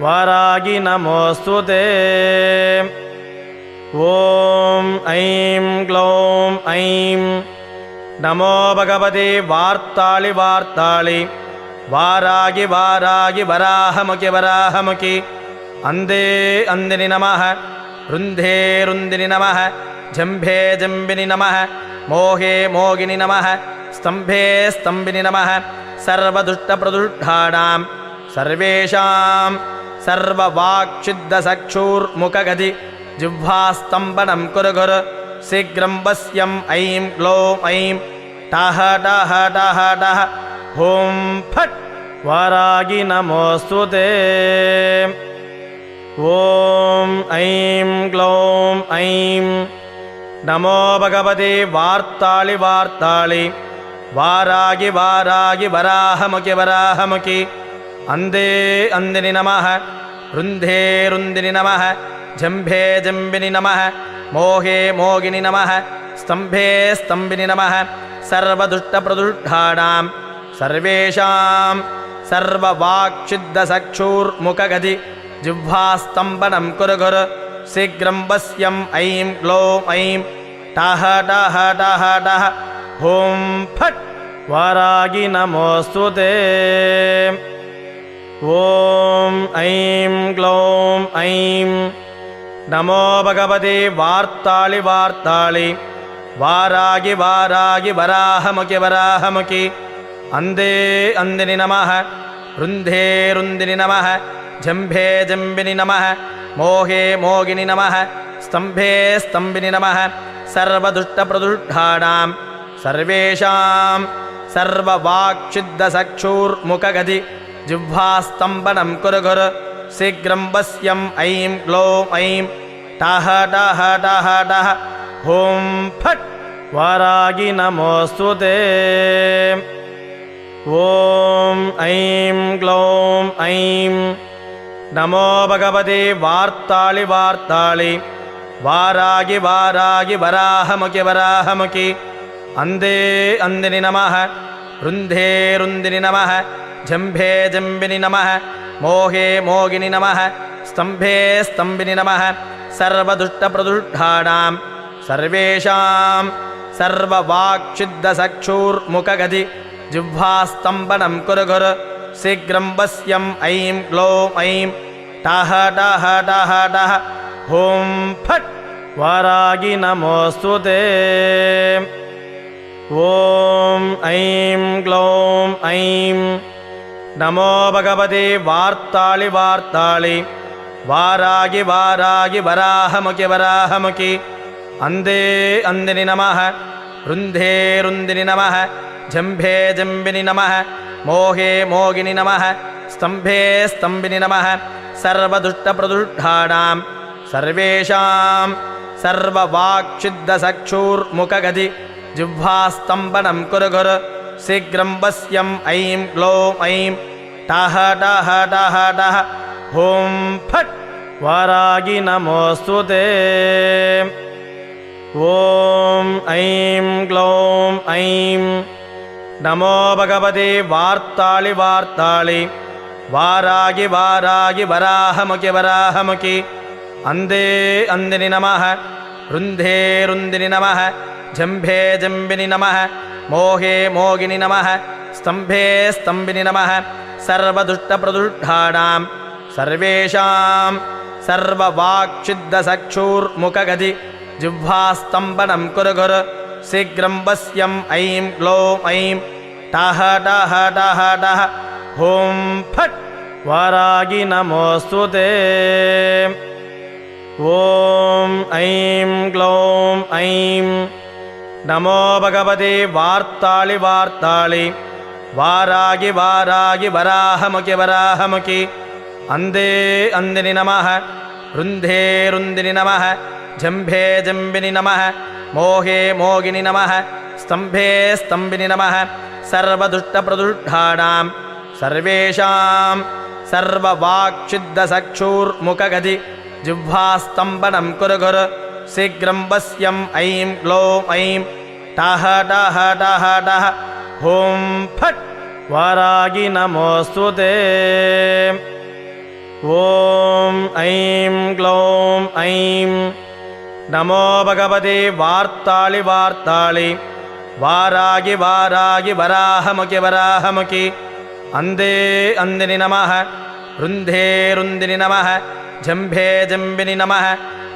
वारागी नमोऽस्तु ते ॐ ऐं ग्लौं ऐं नमो भगवते वार्ताळि वार्ताळि वारागी वारागी वराहमुखि वराहमुखि अन्धे अन्धिनि नमः रुन्धे रुन्धिनि नमः जम्भे जम्बिनि नमः मोहे मोगिनि नमः स्तम्भे स्तम्भिनि नमः सर्वदुष्टप्रदुष्टानां सर्वेषां सर्ववाक्सिद्धचक्षुर्मुखगति जिह्वास्तम्भनं कुरु कुरु शीघ्रं वश्यम् ऐं ग्लौं ऐं टः टः टः टः ॐ फट् वारागी नमोऽस्तु ते ॐ ऐं ग्लौं ऐं नमो भगवते वार्ताळि वार्ताळि वारागी वारागी वराहमुखि वराहमुखि अन्धे अन्धिनि नमः रुन्धे रुन्धिनि नमः जम्भे जम्बिनि नमः मोहे मोगिनि नमः स्तम्भे स्तम्भिनि नमः सर्वदुष्टप्रदुष्टानां सर्वेषां सर्ववाक्सिद्धचक्षुर्मुखगति जिह्वास्तम्भनं कुरु कुरु शीघ्रं वश्यम् ऐं ग्लौं ऐं टः टः टः टः ॐ फट् वारागी नमोऽस्तु ते ॐ ऐं ग्लौं ऐं नमो भगवते वार्ताळि वार्ताळि वारागी वारागी वराहमुखि वराहमुखि अन्धे अन्धिनि नमः रुन्धे रुन्धिनि नमः जम्भे जम्बिनि नमः मोहे मोगिनि नमः स्तम्भे स्तम्भिनि नमः सर्वदुष्टप्रदुष्टानां सर्वेषां सर्ववाक्सिद्धचक्षुर्मुखगति जिह्वास्तम्भनं कुरु कुरु शीघ्रं वश्यम् ऐं ग्लौं ऐं टः टः टः टः ॐ फट् वारागी नमोऽस्तु ते ॐ ऐं ग्लौं ऐं नमो भगवते वार्ताळि वार्ताळि वारागी वारागी वराहमुखि वराहमुखि अन्धे अन्धिनि नमः रुन्धे रुन्धिनि नमः जम्भे जम्बिनि नमः मोहे मोगिनि नमः स्तम्भे स्तम्भिनि नमः सर्वदुष्टप्रदुष्टानां सर्वेषां सर्ववाक्सिद्धचक्षुर्मुखगति जिह्वास्तम्भनं कुरु कुरु शीघ्रं वश्यम् ऐं ग्लौं ऐं टः टः टः टः ॐ फट् वारागी नमोऽस्तु ते। ॐ ऐं ग्लौं ऐं नमो भगवते वार्ताळि वार्ताळि वारागी वारागी वराहमुखि वराहमुखि अन्धे अन्धिनि नमः रुन्धे रुन्धिनि नमः जम्भे जम्बिनि नमः मोहे मोगिनि नमः स्तम्भे स्तम्भिनि नमः सर्वदुष्टप्रदुष्टानां सर्वेषां सर्ववाक्सिद्धचक्षुर्मुखगति जिह्वास्तम्भनं कुरु कुरु शीघ्रं वश्यम् ऐं ग्लौं ऐं टः टः टः टः ॐ फट् वारागी नमोऽस्तु ते। ॐ ऐं ग्लौं ऐं नमो भगवते वार्ताळि वार्ताळि वारागी वारागी वराहमुखि वराहमुखि अन्धे अन्धिनि नमः रुन्धे रुन्धिनि नमः जम्भे जम्बिनि नमः मोहे मोगिनि नमः स्तम्भे स्तम्भिनि नमः सर्वदुष्टप्रदुष्टानां सर्वेषां सर्ववाक्सिद्धचक्षुर्मुखगति जिह्वास्तम्भनं कुरु कुरु शीघ्रं वश्यम् ऐं ग्लौं ऐं टः टः टः टः ॐ फट् वारागी नमोऽस्तु ते। ॐ ऐं ग्लौं ऐं नमो भगवते वार्ताळि वार्ताळि वारागी वारागी वराहमुखि वराहमुखि अन्धे अन्धिनि नमः रुन्धे रुन्धिनि नमः जम्भे जम्बिनि नमः मोहे मोगिनि नमः स्तम्भे स्तम्भिनि नमः सर्वदुष्टप्रदुष्टानां सर्वेषां सर्ववाक्सिद्धचक्षुर्मुखगति जिह्वास्तम्भनं कुरु कुरु शीघ्रं वश्यम् ऐं ग्लौं ऐं टः टः टः टः ॐ फट् वारागी नमोऽस्तु ते। ॐ ऐं ग्लौं ऐं नमो भगवते वार्ताळि वार्ताळि वारागी वारागी वराहमुखि वराहमुखि अन्धे अन्धिनि नमः रुन्धे रुन्धिनि नमः जम्भे जम्बिनि नमः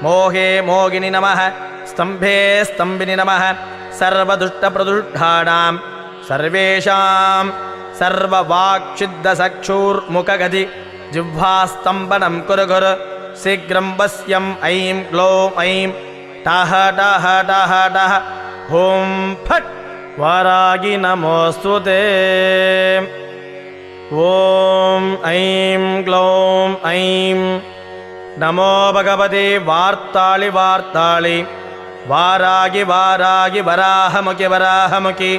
मोहे मोगिनि नमः स्तम्भे स्तम्भिनि नमः सर्वदुष्टप्रदुष्टानां सर्वेषां सर्ववाक्सिद्धचक्षुर्मुखगति जिह्वास्तम्भनं कुरु कुरु शीघ्रं वश्यम् ऐं ग्लौं ऐं टः टः टः टः ॐ फट् वारागी नमोऽस्तु ते। ॐ ऐं ग्लौं ऐं नमो भगवते वार्ताळि वार्ताळि वारागी वारागी वराहमुखि वराहमुखि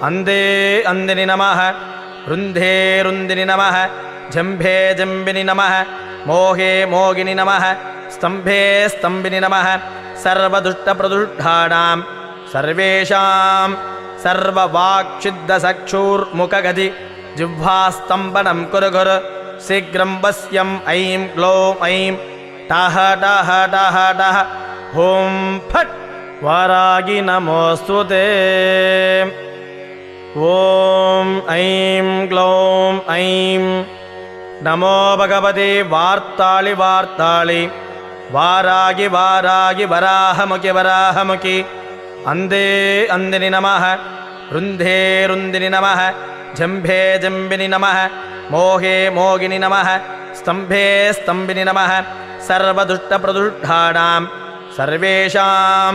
अन्धे अन्धिनि नमः रुन्धे रुन्धिनि नमः जम्भे जम्बिनि नमः मोहे मोगिनि नमः स्तम्भे स्तम्भिनि नमः सर्वदुष्टप्रदुष्टानां सर्वेषां सर्ववाक्सिद्धचक्षुर्मुखगति जिह्वास्तम्भनं कुरु कुरु शीघ्रं वश्यम् ऐं ग्लौं ऐं टः टः टः टः ॐ फट् वारागी नमोऽस्तु ते। ॐ ऐं ग्लौं ऐं नमो भगवते वार्ताळि वार्ताळि वारागी वारागी वराहमुखि वराहमुखि अन्धे अन्धिनि नमः रुन्धे रुन्धिनि नमः जम्भे जम्बिनि नमः मोहे मोगिनि नमः स्तम्भे स्तम्भिनि नमः सर्वदुष्टप्रदुष्टानां सर्वेषां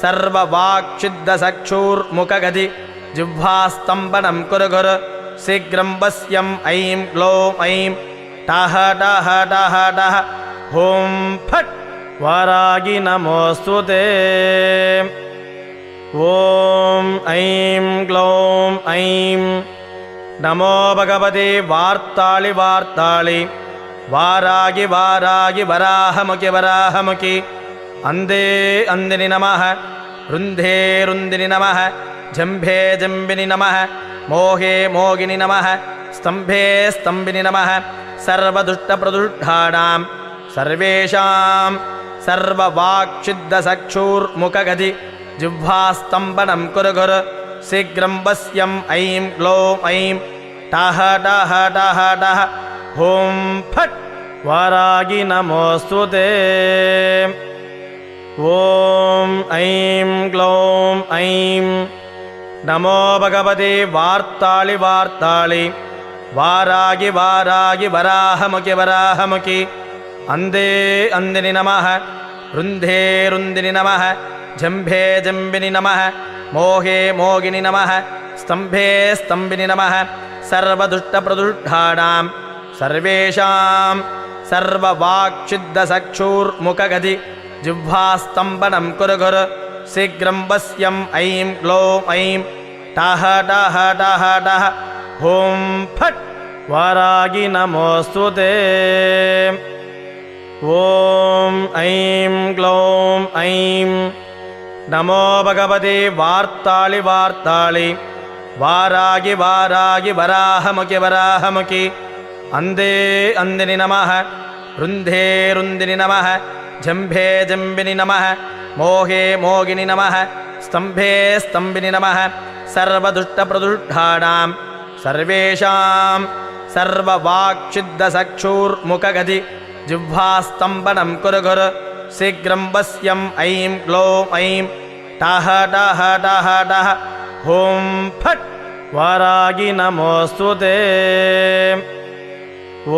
सर्ववाक्सिद्धचक्षुर्मुखगति जिह्वास्तम्भनं कुरु कुरु शीघ्रं वश्यम् ऐं ग्लौं ऐं टः टः टः टः ॐ फट् वारागी नमोऽस्तु ते। ॐ ऐं ग्लौं ऐं नमो भगवते वार्ताळि वार्ताळि वारागी वारागी वराहमुखि वराहमुखि अन्धे अन्धिनि नमः रुन्धे रुन्धिनि नमः जम्भे जम्बिनि नमः मोहे मोगिनि नमः स्तम्भे स्तम्भिनि नमः सर्वदुष्टप्रदुष्टानां सर्वेषां सर्ववाक्सिद्धचक्षुर्मुखगति जिह्वास्तम्भनं कुरु कुरु शीघ्रं वश्यम् ऐं ग्लौं ऐं टः टः टः टः ॐ फट् वारागी नमोऽस्तु ते। ॐ ऐं ग्लौं ऐं नमो भगवते वार्ताळि वार्ताळि वारागी वारागी वराहमुखि वराहमुखि अन्धे अन्धिनि नमः रुन्धे रुन्धिनि नमः जम्भे जम्बिनि नमः मोहे मोगिनि नमः स्तम्भे स्तम्भिनि नमः सर्वदुष्टप्रदुष्टानां सर्वेषां सर्ववाक्सिद्धचक्षुर्मुखगति जिह्वास्तम्भनं कुरु कुरु शीघ्रं वश्यम् ऐं ग्लौं ऐं टः टः टः टः ॐ फट् वारागी नमोऽस्तु ते। ॐ ऐं ग्लौं ऐं नमो भगवते वार्ताळि वार्ताळि वारागी वारागी वराहमुखि वराहमुखि अन्धे अन्धिनि नमः रुन्धे रुन्धिनि नमः जम्भे जम्बिनि नमः मोहे मोगिनि नमः स्तम्भे स्तम्भिनि नमः सर्वदुष्टप्रदुष्टानां सर्वेषां सर्ववाक्सिद्धचक्षुर्मुखगति जिह्वास्तम्भनं कुरु कुरु शीघ्रं वश्यम् ऐं ग्लौं ऐं टः टः टः टः ॐ फट् वारागी नमोऽस्तु ते।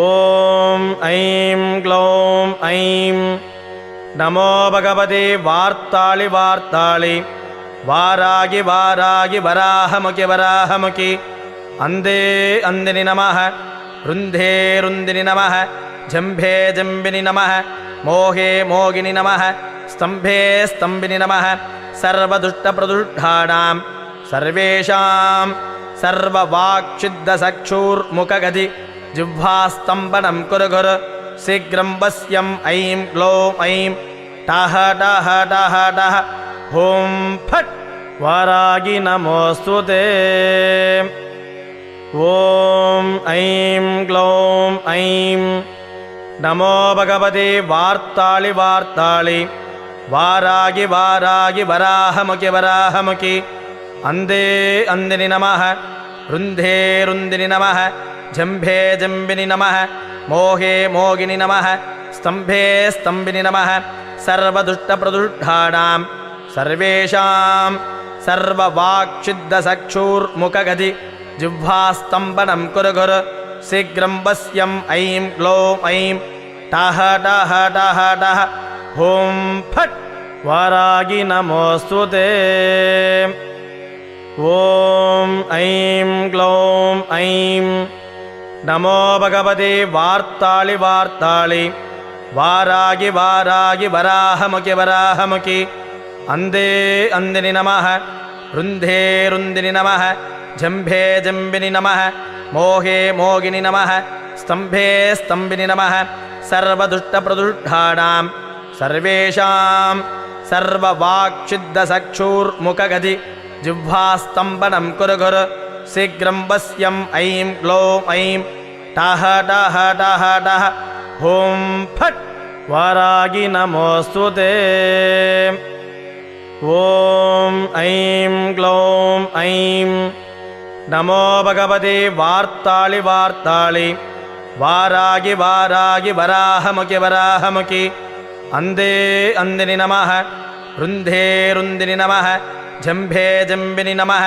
ॐ ऐं ग्लौं ऐं नमो भगवते वार्ताळि वार्ताळि वारागी वारागी वराहमुखि वराहमुखि अन्धे अन्धिनि नमः रुन्धे रुन्धिनि नमः जम्भे जम्बिनि नमः मोहे मोगिनि नमः स्तम्भे स्तम्भिनि नमः सर्वदुष्टप्रदुष्टानां सर्वेषां सर्ववाक्सिद्धचक्षुर्मुखगति जिह्वास्तम्भनं कुरु कुरु शीघ्रं वश्यम् ऐं ग्लौं ऐं टः टः टः टः ॐ फट् वारागी नमोऽस्तु ते। ॐ ऐं ग्लौं ऐं नमो भगवते वार्ताळि वार्ताळि वारागी वारागी वराहमुखि वराहमुखि अन्धे अन्धिनि नमः रुन्धे रुन्धिनि नमः जम्भे जम्बिनि नमः मोहे मोगिनि नमः स्तम्भे स्तम्भिनि नमः सर्वदुष्टप्रदुष्टानां सर्वेषां सर्ववाक्सिद्धचक्षुर्मुखगति जिह्वास्तम्भनं कुरु कुरु शीघ्रं वश्यम् ऐं ग्लौं ऐं टः टः टः टः ॐ फट् वारागी नमोऽस्तु ते। ॐ ऐं ग्लौं ऐं नमो भगवते वार्ताळि वार्ताळि वारागी वारागी वराहमुखि वराहमुखि अन्धे अन्धिनि नमः रुन्धे रुन्धिनि नमः जम्भे जम्बिनि नमः मोहे मोगिनि नमः स्तम्भे स्तम्भिनि नमः सर्वदुष्टप्रदुष्टानां सर्वेषां सर्ववाक्सिद्धचक्षुर्मुखगति जिह्वास्तम्भनं कुरु कुरु शीघ्रं वश्यम् ऐं ग्लौं ऐं टः टः टः टः ॐ फट् वारागी नमोऽस्तु ते। ॐ ऐं ग्लौं ऐं नमो भगवते वार्ताळि वार्ताळि वारागी वारागी वराहमुखि वराहमुखि अन्धे अन्धिनि नमः रुन्धे रुन्धिनि नमः जम्भे जम्बिनि नमः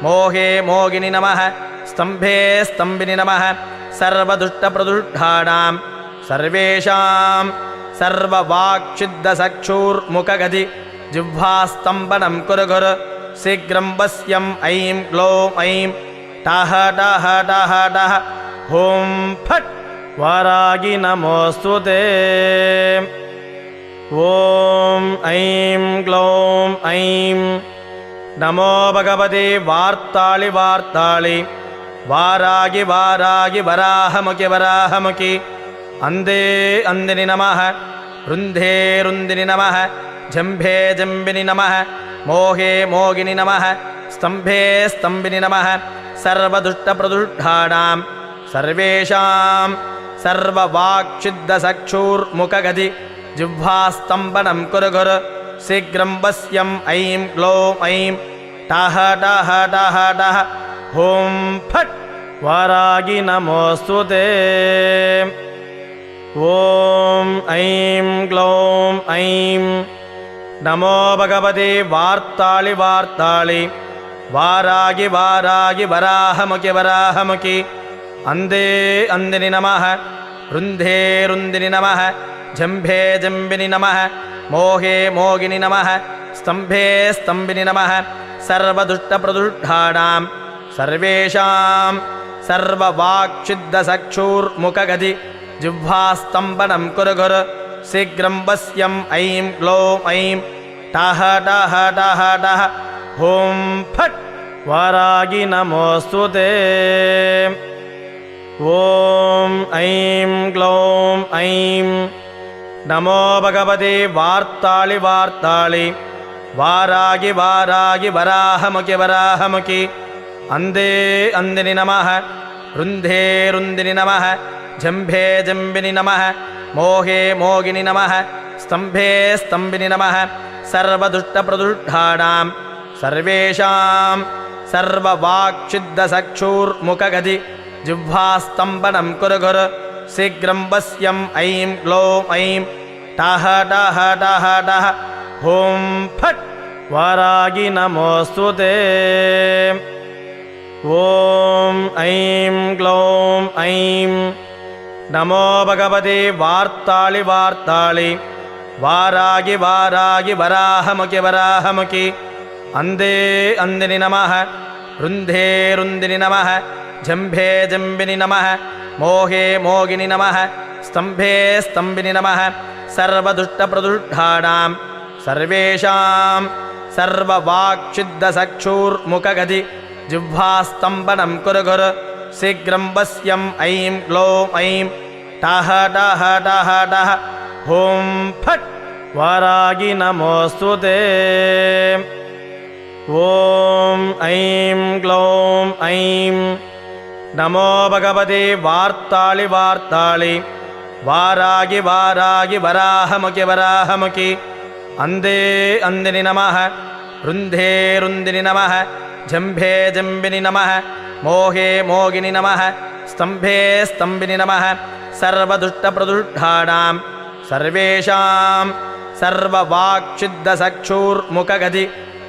मोहे मोगिनि नमः स्तम्भे स्तम्भिनि नमः सर्वदुष्टप्रदुष्टानां सर्वेषां सर्ववाक्सिद्धचक्षुर्मुखगति जिह्वास्तम्भनं कुरु कुरु शीघ्रं वश्यम् ऐं ग्लौं ऐं टः टः टः टः ॐ फट् वारागी नमोऽस्तु ते। ॐ ऐं ग्लौं ऐं नमो भगवते वार्ताळि वार्ताळि वारागी वारागी वराहमुखि वराहमुखि अन्धे अन्धिनि नमः रुन्धे रुन्धिनि नमः जम्भे जम्बिनि नमः मोहे मोगिनि नमः स्तम्भे स्तम्भिनि नमः सर्वदुष्टप्रदुष्टानां सर्वेषां सर्ववाक्सिद्धचक्षुर्मुखगति जिह्वास्तम्भनं कुरु कुरु शीघ्रं वश्यम् ऐं ग्लौं ऐं टः टः टः टः हुं फट् वारागी नमोऽस्तु ते। ॐ ऐं ग्लौं ऐं नमो भगवते वार्ताळि वार्ताळि वारागी वारागी वराहमुखि वराहमुखि अन्धे अन्धिनि नमः रुन्धे रुन्धिनि नमः जम्भे जम्बिनि नमः मोहे मोगिनि नमः स्तम्भे स्तम्भिनि नमः सर्वदुष्टप्रदुष्टानां सर्वेषां सर्ववाक्सिद्धचक्षुर्मुखगति जिह्वास्तम्भनं कुरु कुरु शीघ्रं वश्यम् ऐं ग्लौं ऐं टः टः टः टः हुं फट् वारागी नमोऽस्तु ते। ॐ ऐं ग्लौं ऐं नमो भगवते वार्ताळि वार्ताळि वारागी वारागी वराहमुखि वराहमुखि अन्धे अन्धिनि नमः रुन्धे रुन्धिनि नमः जम्भे जम्बिनि नमः मोहे मोगिनि नमः स्तम्भे स्तम्भिनि नमः सर्वदुष्टप्रदुष्टानां सर्वेषां सर्ववाक्सिद्धचक्षुर्मुखगति जिह्वास्तम्भनं कुरु कुरु शीघ्रं वश्यम् ऐं ग्लौं ऐं टः टः टः टः हुं फट् वारागी नमोऽस्तु ते। ॐ ऐं ग्लौं ऐं नमो भगवते वार्ताळि वार्ताळि वारागी वारागी वराहमुखि वराहमुखि अन्धे अन्धिनि नमः रुन्धे रुन्धिनि नमः जम्भे जम्बिनि नमः मोहे मोगिनि नमः स्तम्भे स्तम्भिनि नमः सर्वदुष्टप्रदुष्टानां सर्वेषां सर्ववाक्सिद्धचक्षुर्मुखगति जिह्वास्तम्भनं कुरु कुरु शीघ्रं वश्यम् ऐं ग्लौं ऐं टः टः टः टः हुं फट् वारागी नमोऽस्तु ते। ॐ ऐं ग्लौं ऐं नमो भगवते वार्ताळि वार्ताळि वारागी वारागी वराहमुखि वराहमुखि अन्धे अन्धिनि नमः रुन्धे रुन्धिनि नमः जम्भे जम्बिनि नमः मोहे मोगिनि नमः स्तम्भे स्तम्भिनि नमः सर्वदुष्टप्रदुष्टानां सर्वेषां सर्ववाक्सिद्धचक्षुर्मुखगति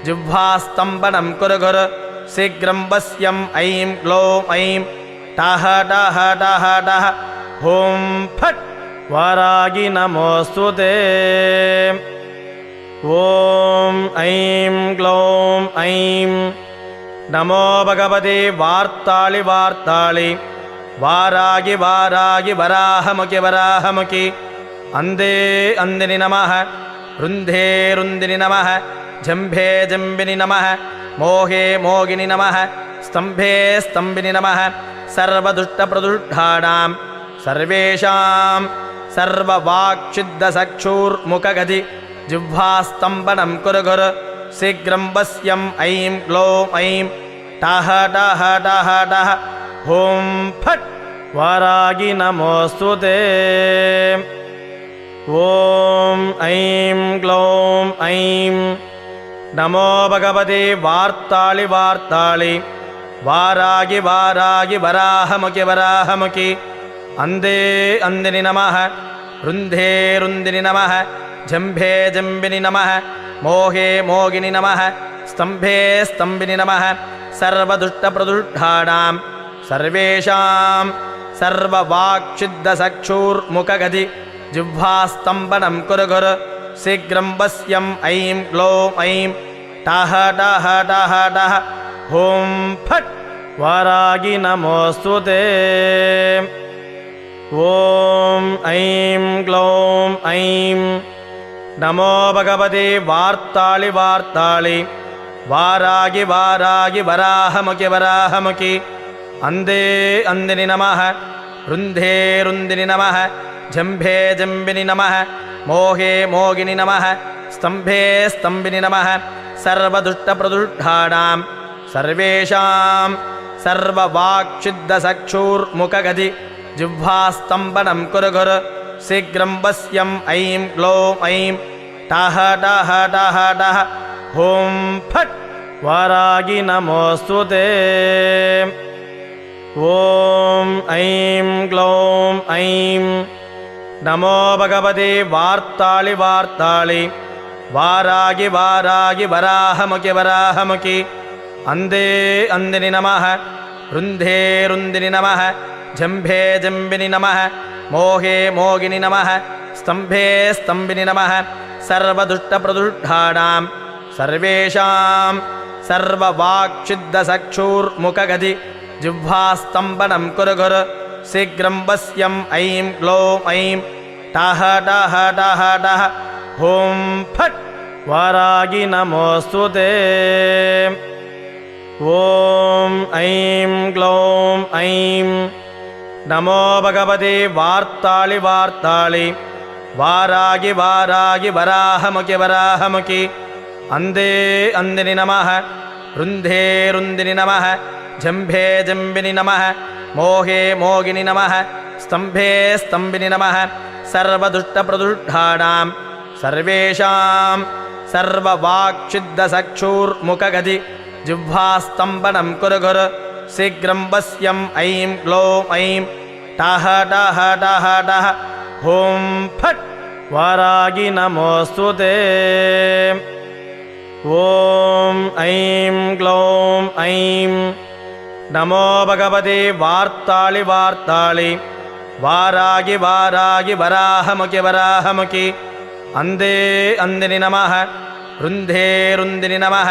जिह्वास्तम्भनं कुरु कुरु शीघ्रं वश्यम् ऐं ग्लौं ऐं टः टः टः टः हुं फट् वारागी नमोऽस्तु ते। ॐ ऐं ग्लौं ऐं नमो भगवते वार्ताळि वार्ताळि वारागी वारागी वराहमुखि वराहमुखि अन्धे अन्धिनि नमः रुन्धे रुन्धिनि नमः जम्भे जम्बिनि नमः मोहे मोगिनि नमः स्तम्भे स्तम्भिनि नमः सर्वदुष्टप्रदुष्टानां सर्वेषां सर्ववाक्सिद्धचक्षुर्मुखगति जिह्वास्तम्भनं कुरु कुरु शीघ्रं वश्यम् ऐं ग्लौं ऐं टः टः टः टः हुं फट् वारागी नमोऽस्तु ते। ॐ ऐं ग्लौं ऐं नमो भगवते वार्ताळि वार्ताळि वारागी वारागी वराहमुखि वराहमुखि अन्धे अन्धिनि नमः रुन्धे रुन्धिनि नमः जम्भे जम्बिनि नमः मोहे मोगिनि नमः स्तम्भे स्तम्भिनि नमः सर्वदुष्टप्रदुष्टानां सर्वेषां सर्ववाक्सिद्धचक्षुर्मुखगति जिह्वास्तम्भनं कुरु कुरु शीघ्रं वश्यम् ऐं ग्लौं ऐं टः टः टः टः हुं फट् वारागी नमोऽस्तु ते। ॐ ऐं ग्लौं ऐं नमो भगवते वार्ताळि वार्ताळि वारागी वारागी वराहमुखि वराहमुखि अन्धे अन्धिनि नमः रुन्धे रुन्धिनि नमः जम्भे जम्बिनि नमः मोहे मोगिनि नमः स्तम्भे स्तम्भिनि नमः सर्वदुष्टप्रदुष्टानां सर्वेषां सर्ववाक्सिद्धचक्षुर्मुखगति जिह्वास्तम्भनं कुरु कुरु शीघ्रं वस्यम् ऐं ग्लौं ऐं टाः टाः टाः टाः ॐ फट् वारागी नमोऽस्तु ते ॐ ऐं ग्लौं ऐं नमो भगवते वार्ताळि वार्ताळि वारागी वारागी वराहमुखि वराहमुखि अन्धे अन्धिनि नमः रुन्धे रुन्धिनि नमः जम्भे जम्बिनि नमः मोहे मोगिनि नमः स्तम्भे स्तम्भिनि नमः सर्वदुष्टप्रदुष्टानां सर्वेषां सर्ववाक्सिद्धचक्षुर्मुखगति जिह्वास्तम्भनं कुरु कुरु शीघ्रं वस्यम् ऐं ग्लौं ऐं टाः टाः टाः टाः ॐ फट् वारागी नमोऽस्तु ते ॐ ऐं ग्लौं ऐं नमो भगवते वार्ताळि वार्ताळि वारागी वारागी वराहमुखि वराहमुखि अन्धे अन्धिनि नमः रुन्धे रुन्धिनि नमः जम्भे जम्बिनि नमः मोहे मोगिनि नमः स्तम्भे स्तम्भिनि नमः सर्वदुष्टप्रदुष्टानां सर्वेषां सर्ववाक्सिद्धचक्षुर्मुखगति जिह्वास्तम्भनं कुरु कुरु शीघ्रं वस्यम् ऐं ग्लौं ऐं टाः टाः टाः टाः ॐ फट् वारागी नमोऽस्तु ते ॐ ऐं ग्लौं ऐं नमो भगवते वार्ताळि वार्ताळि वारागी वारागी वराहमुखि वराहमुखि अन्धे अन्धिनि नमः रुन्धे रुन्धिनि नमः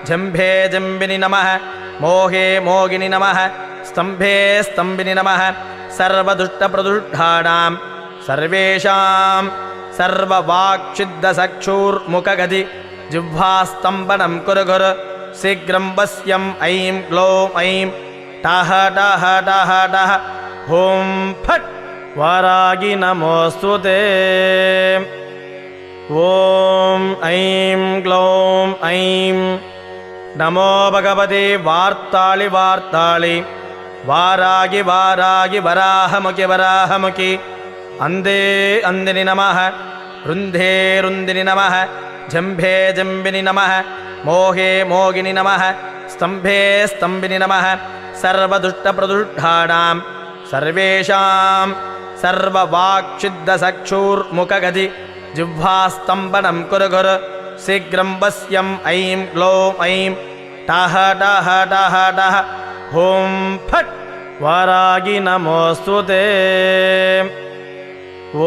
जम्भे जम्बिनि नमः मोहे मोगिनि नमः स्तम्भे स्तम्भिनि नमः सर्वदुष्टप्रदुष्टानां सर्वेषां सर्ववाक्सिद्धचक्षुर्मुखगति जिह्वास्तम्भनं कुरु कुरु शीघ्रं वस्यम् ऐं ग्लौं ऐं टाः टाः टाः टाः ॐ फट् वारागी नमोऽस्तु ते ॐ ऐं ग्लौं ऐं नमो भगवते वार्ताळि वार्ताळि वारागी वारागी वराहमुखि वराहमुखि अन्धे अन्धिनि नमः रुन्धे रुन्धिनि नमः जम्भे जम्बिनि नमः मोहे मोगिनि नमः स्तम्भे स्तम्भिनि नमः सर्वदुष्टप्रदुष्टानां सर्वेषां सर्ववाक्सिद्धचक्षुर्मुखगति जिह्वास्तम्भनं कुरु कुरु शीघ्रं वस्यम् ऐं ग्लौं ऐं टाः टाः टाः टाः ॐ फट् वारागी नमोऽस्तु ते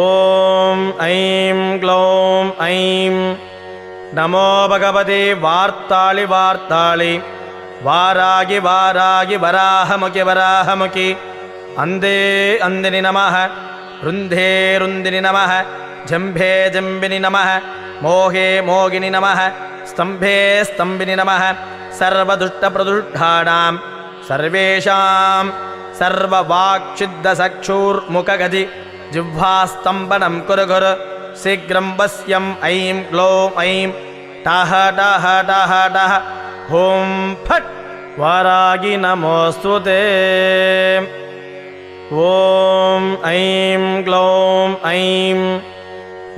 ॐ ऐं ग्लौं ऐं नमो भगवते वार्ताळि वार्ताळि वारागी वारागी वराहमुखि वराहमुखि अन्धे अन्धिनि नमः रुन्धे रुन्धिनि नमः जम्भे जम्बिनि नमः मोहे मोगिनि नमः स्तम्भे स्तम्भिनि नमः सर्वदुष्टप्रदुष्टानां सर्वेषां सर्ववाक्सिद्धचक्षुर्मुखगति जिह्वास्तम्भनं कुरु कुरु शीघ्रं वस्यम् ऐं ग्लौं ऐं टाः टाः टाः टाः ॐ फट् वारागी नमोऽस्तु ते ॐ ऐं ग्लौं ऐं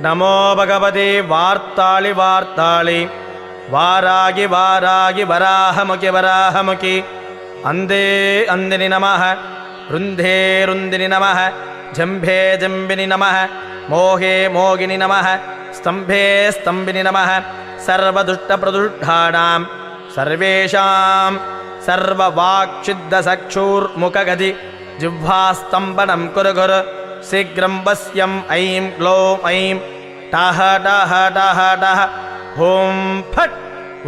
नमो भगवते वार्ताळि वार्ताळि वारागी वारागी वराहमुखि वराहमुखि अन्धे अन्धिनि नमः रुन्धे रुन्धिनि नमः जम्भे जम्बिनि नमः मोहे मोगिनि नमः स्तम्भे स्तम्भिनि नमः सर्वदुष्टप्रदुष्टानां सर्वेषां सर्ववाक्सिद्धचक्षुर्मुखगति जिह्वास्तम्भनं कुरु कुरु शीघ्रं वस्यम् ऐं ग्लौं ऐं टाः टाः टाः टाः ॐ फट्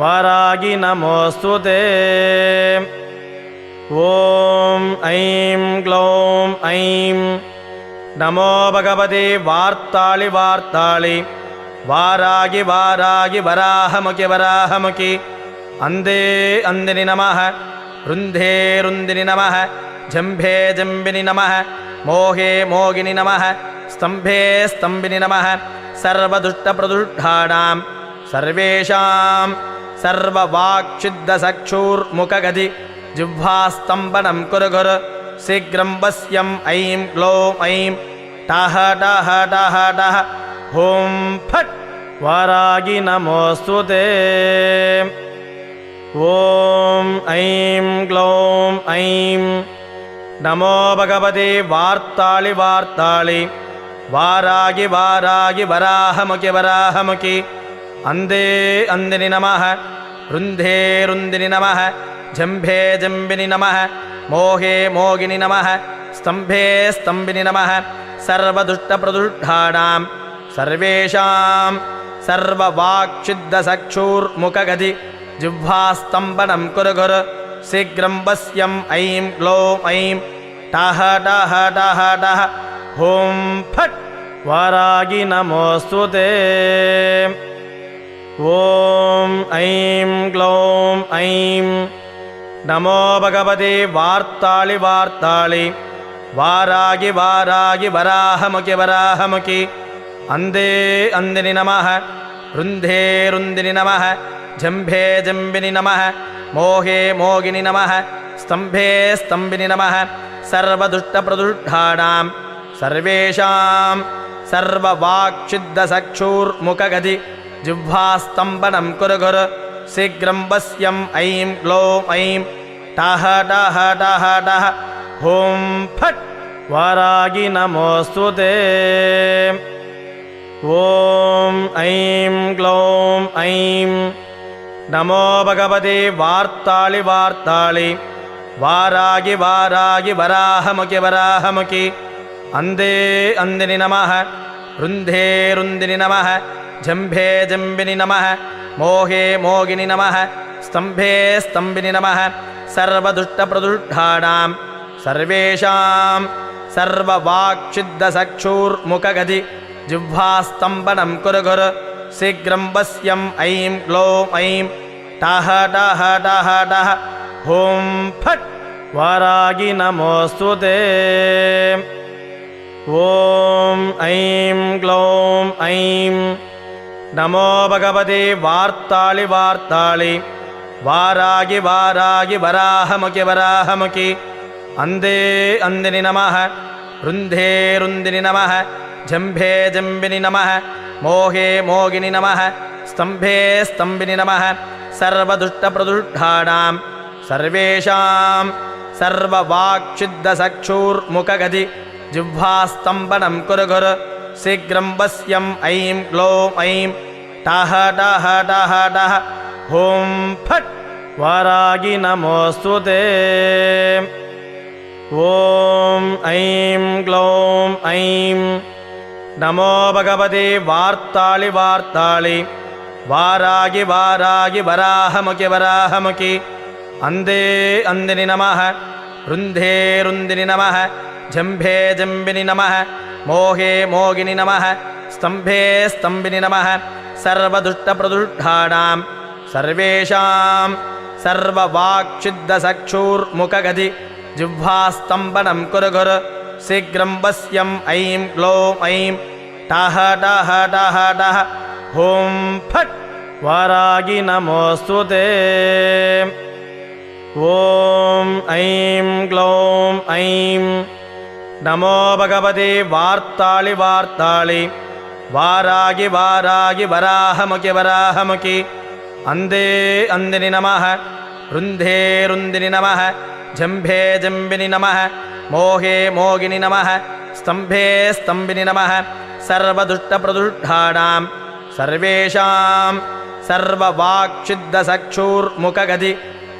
वारागी नमोऽस्तु ते ॐ ऐं ग्लौं ऐं नमो भगवते वार्ताळि वार्ताळि वारागी वारागी वराहमुखि वराहमुखि अन्धे अन्धिनि नमः रुन्धे रुन्धिनि नमः जम्भे जम्बिनि नमः मोहे मोगिनि नमः स्तम्भे स्तम्भिनि नमः सर्वदुष्टप्रदुष्टानां सर्वेषां सर्ववाक्सिद्धचक्षुर्मुखगति जिह्वास्तम्भनं कुरु कुरु शीघ्रं वस्यम् ऐं ग्लौं ऐं टः टः टः टः ॐ फट् वारागी नमोऽस्तु ते ॐ ऐं ग्लौं ऐं नमो भगवते वार्ताळि वार्ताळि वारागी वारागी वराहमुखि वराहमुखि अंदे अंदिनि नमः रुन्धे रुन्दिनि नमः जम्भे जम्बिनि नमः मोहे मोगिनि नमः स्तम्भे स्तम्भिनि नमः सर्वदुष्टप्रदुष्टानां सर्वेषां सर्ववाक्सिद्धचक्षुर्मुखगति जिह्वास्तम्भनं कुरु कुरु शीघ्रं वश्यं ऐं ग्लौं ऐं टः टः टः टः ॐ फट् वारागी नमोऽस्तु ते ॐ ऐं ग्लौं ऐं नमो भगवते वार्ताळि वार्ताळि वारागी वारागी वराहमुखि वराहमुखि अंदे अंदिनि नमः रुन्धे रुन्दिनि नमः जम्भे जम्बिनि नमः मोहे मोगिनि नमः स्तम्भे स्तम्भिनि नमः सर्वदुष्टप्रदुष्टानां सर्वेषां सर्ववाक्सिद्धचक्षुर्मुखगति जिह्वास्तम्भनं कुरु कुरु शीघ्रं वश्यं ऐं ग्लौं ऐं टः टः टः टः ॐ फट् वारागी नमोऽस्तु ते ॐ ऐं ग्लौं ऐं नमो भगवते वार्ताळि वार्ताळि वारागी वारागी वराहमुखि वराहमुखि अंदे अंदिनि नमः रुन्धे रुन्दिनि नमः जम्भे जम्बिनि नमः मोहे मोगिनि नमः स्तम्भे स्तम्भिनि नमः सर्वदुष्टप्रदुष्टानां सर्वेषां सर्ववाक्सिद्धचक्षुर्मुखगति जिह्वास्तम्भनं कुरु कुरु शीघ्रं वश्यं ऐं ग्लौं ऐं टः टः टः टः ॐ फट् वारागी नमोऽस्तु ते ॐ ऐं ग्लौं ऐं नमो भगवते वार्ताळि वार्ताळि वारागी वारागी वराहमुखि वराहमुखि अंदे अंदिनि नमः रुन्धे रुन्दिनि नमः जम्भे जम्बिनि नमः मोहे मोगिनि नमः स्तम्भे स्तम्भिनि नमः सर्वदुष्टप्रदुष्टानां सर्वेषां सर्ववाक्सिद्धचक्षुर्मुखगति जिह्वास्तम्भनं कुरु कुरु शीघ्रं वश्यं ऐं ग्लौं ऐं टः टः टः टः ॐ फट् वारागी नमोऽस्तु ते ॐ ऐं ग्लौं ऐं नमो भगवते वार्ताळि वार्ताळि वारागी वारागी वराहमुखि वराहमुखि अंदे अंदिनि नमः रुन्धे रुन्दिनि नमः जम्भे जम्बिनि नमः मोहे मोगिनि नमः स्तम्भे स्तम्भिनि नमः सर्वदुष्टप्रदुष्टानां सर्वेषां सर्ववाक्सिद्धचक्षुर्मुखगति जिह्वास्तम्भनं कुरु कुरु शीघ्रं वश्यं ऐं ग्लौं ऐं टः टः टः टः ॐ फट् वारागी नमोऽस्तु ते ॐ ऐं ग्लौं ऐं नमो भगवते वार्ताळि वार्ताळि वारागी वारागी वराहमुखि वराहमुखि अंदे अंदिनि नमः रुन्धे रुन्दिनि नमः जम्भे जम्बिनि नमः मोहे मोगिनि नमः स्तम्भे स्तम्भिनि नमः सर्वदुष्टप्रदुष्टानां सर्वेषां सर्ववाक्सिद्धचक्षुर्मुखगति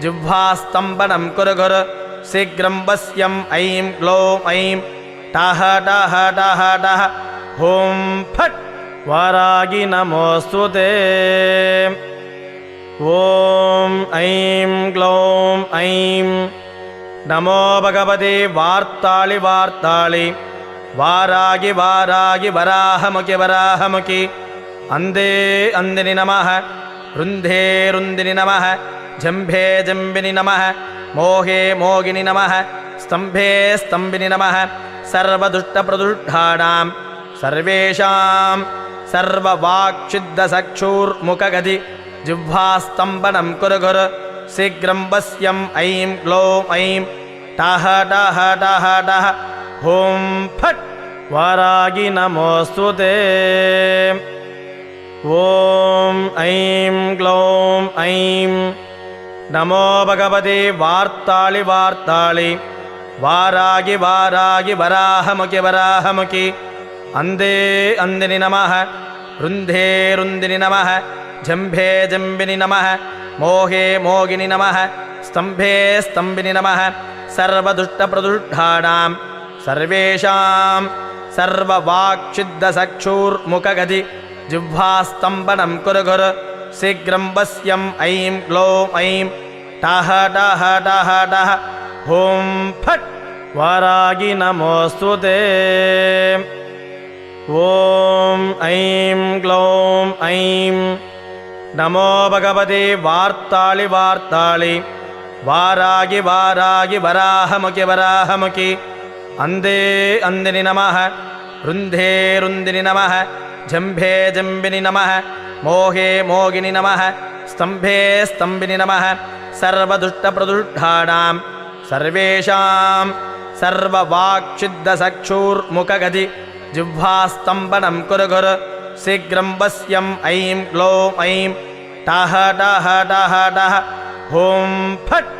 जिह्वास्तम्भनं कुरु कुरु शीघ्रं वश्यं ऐं ग्लौं ऐं टः टः टः टः ॐ फट् वारागी नमोऽस्तु ते ॐ ऐं ग्लौं ऐं नमो भगवते वार्ताळि वार्ताळि वारागी वारागी वराहमुखि वराहमुखि अंदे अंदिनि नमः रुन्धे रुन्दिनि नमः जम्भे जम्बिनि नमः मोहे मोगिनि नमः स्तम्भे स्तम्भिनि नमः सर्वदुष्टप्रदुष्टानां सर्वेषां सर्ववाक्सिद्धचक्षुर्मुखगति जिह्वास्तम्भनं कुरु कुरु शीघ्रं वश्यं ऐं ग्लौं ऐं टः टः टः टः ॐ फट् वारागी नमोऽस्तु ते। ॐ ऐं ग्लौं ऐं नमो भगवते वार्ताळि वार्ताळि वारागी वारागी वराहमुखि वराहमुखि अंदे अंदिनि नमः रुन्धे रुन्दिनि नमः जम्भे जम्बिनि नमः मोहे मोगिनि नमः स्तम्भे स्तम्भिनि नमः सर्वदुष्टप्रदुष्टानां सर्वेषां सर्ववाक्सिद्धचक्षुर्मुखगति जिह्वास्तम्भनं कुरु कुरु शीघ्रं वश्यं ऐं ग्लौं ऐं टाह टाह टाह टाह ॐ फट् वारागी नमोऽस्तु ते। ॐ ऐं ग्लौं ऐं नमो भगवते वार्ताळि वार्ताळि वारागी वारागी वराहमुखि वराहमुखि अंदे अंदिनि नमः रुन्धे रुन्दिनि नमः जम्भे जम्बिनि नमः मोहे मोगिनि नमः स्तम्भे स्तम्भिनि नमः सर्वदुष्टप्रदुष्टानां सर्वेषां सर्ववाक्सिद्धचक्षुर्मुखगति जिह्वास्तम्भनं कुरु कुरु शीघ्रं वश्यं ऐं ग्लौं ऐं टाह टाह टाह टाह ॐ फट्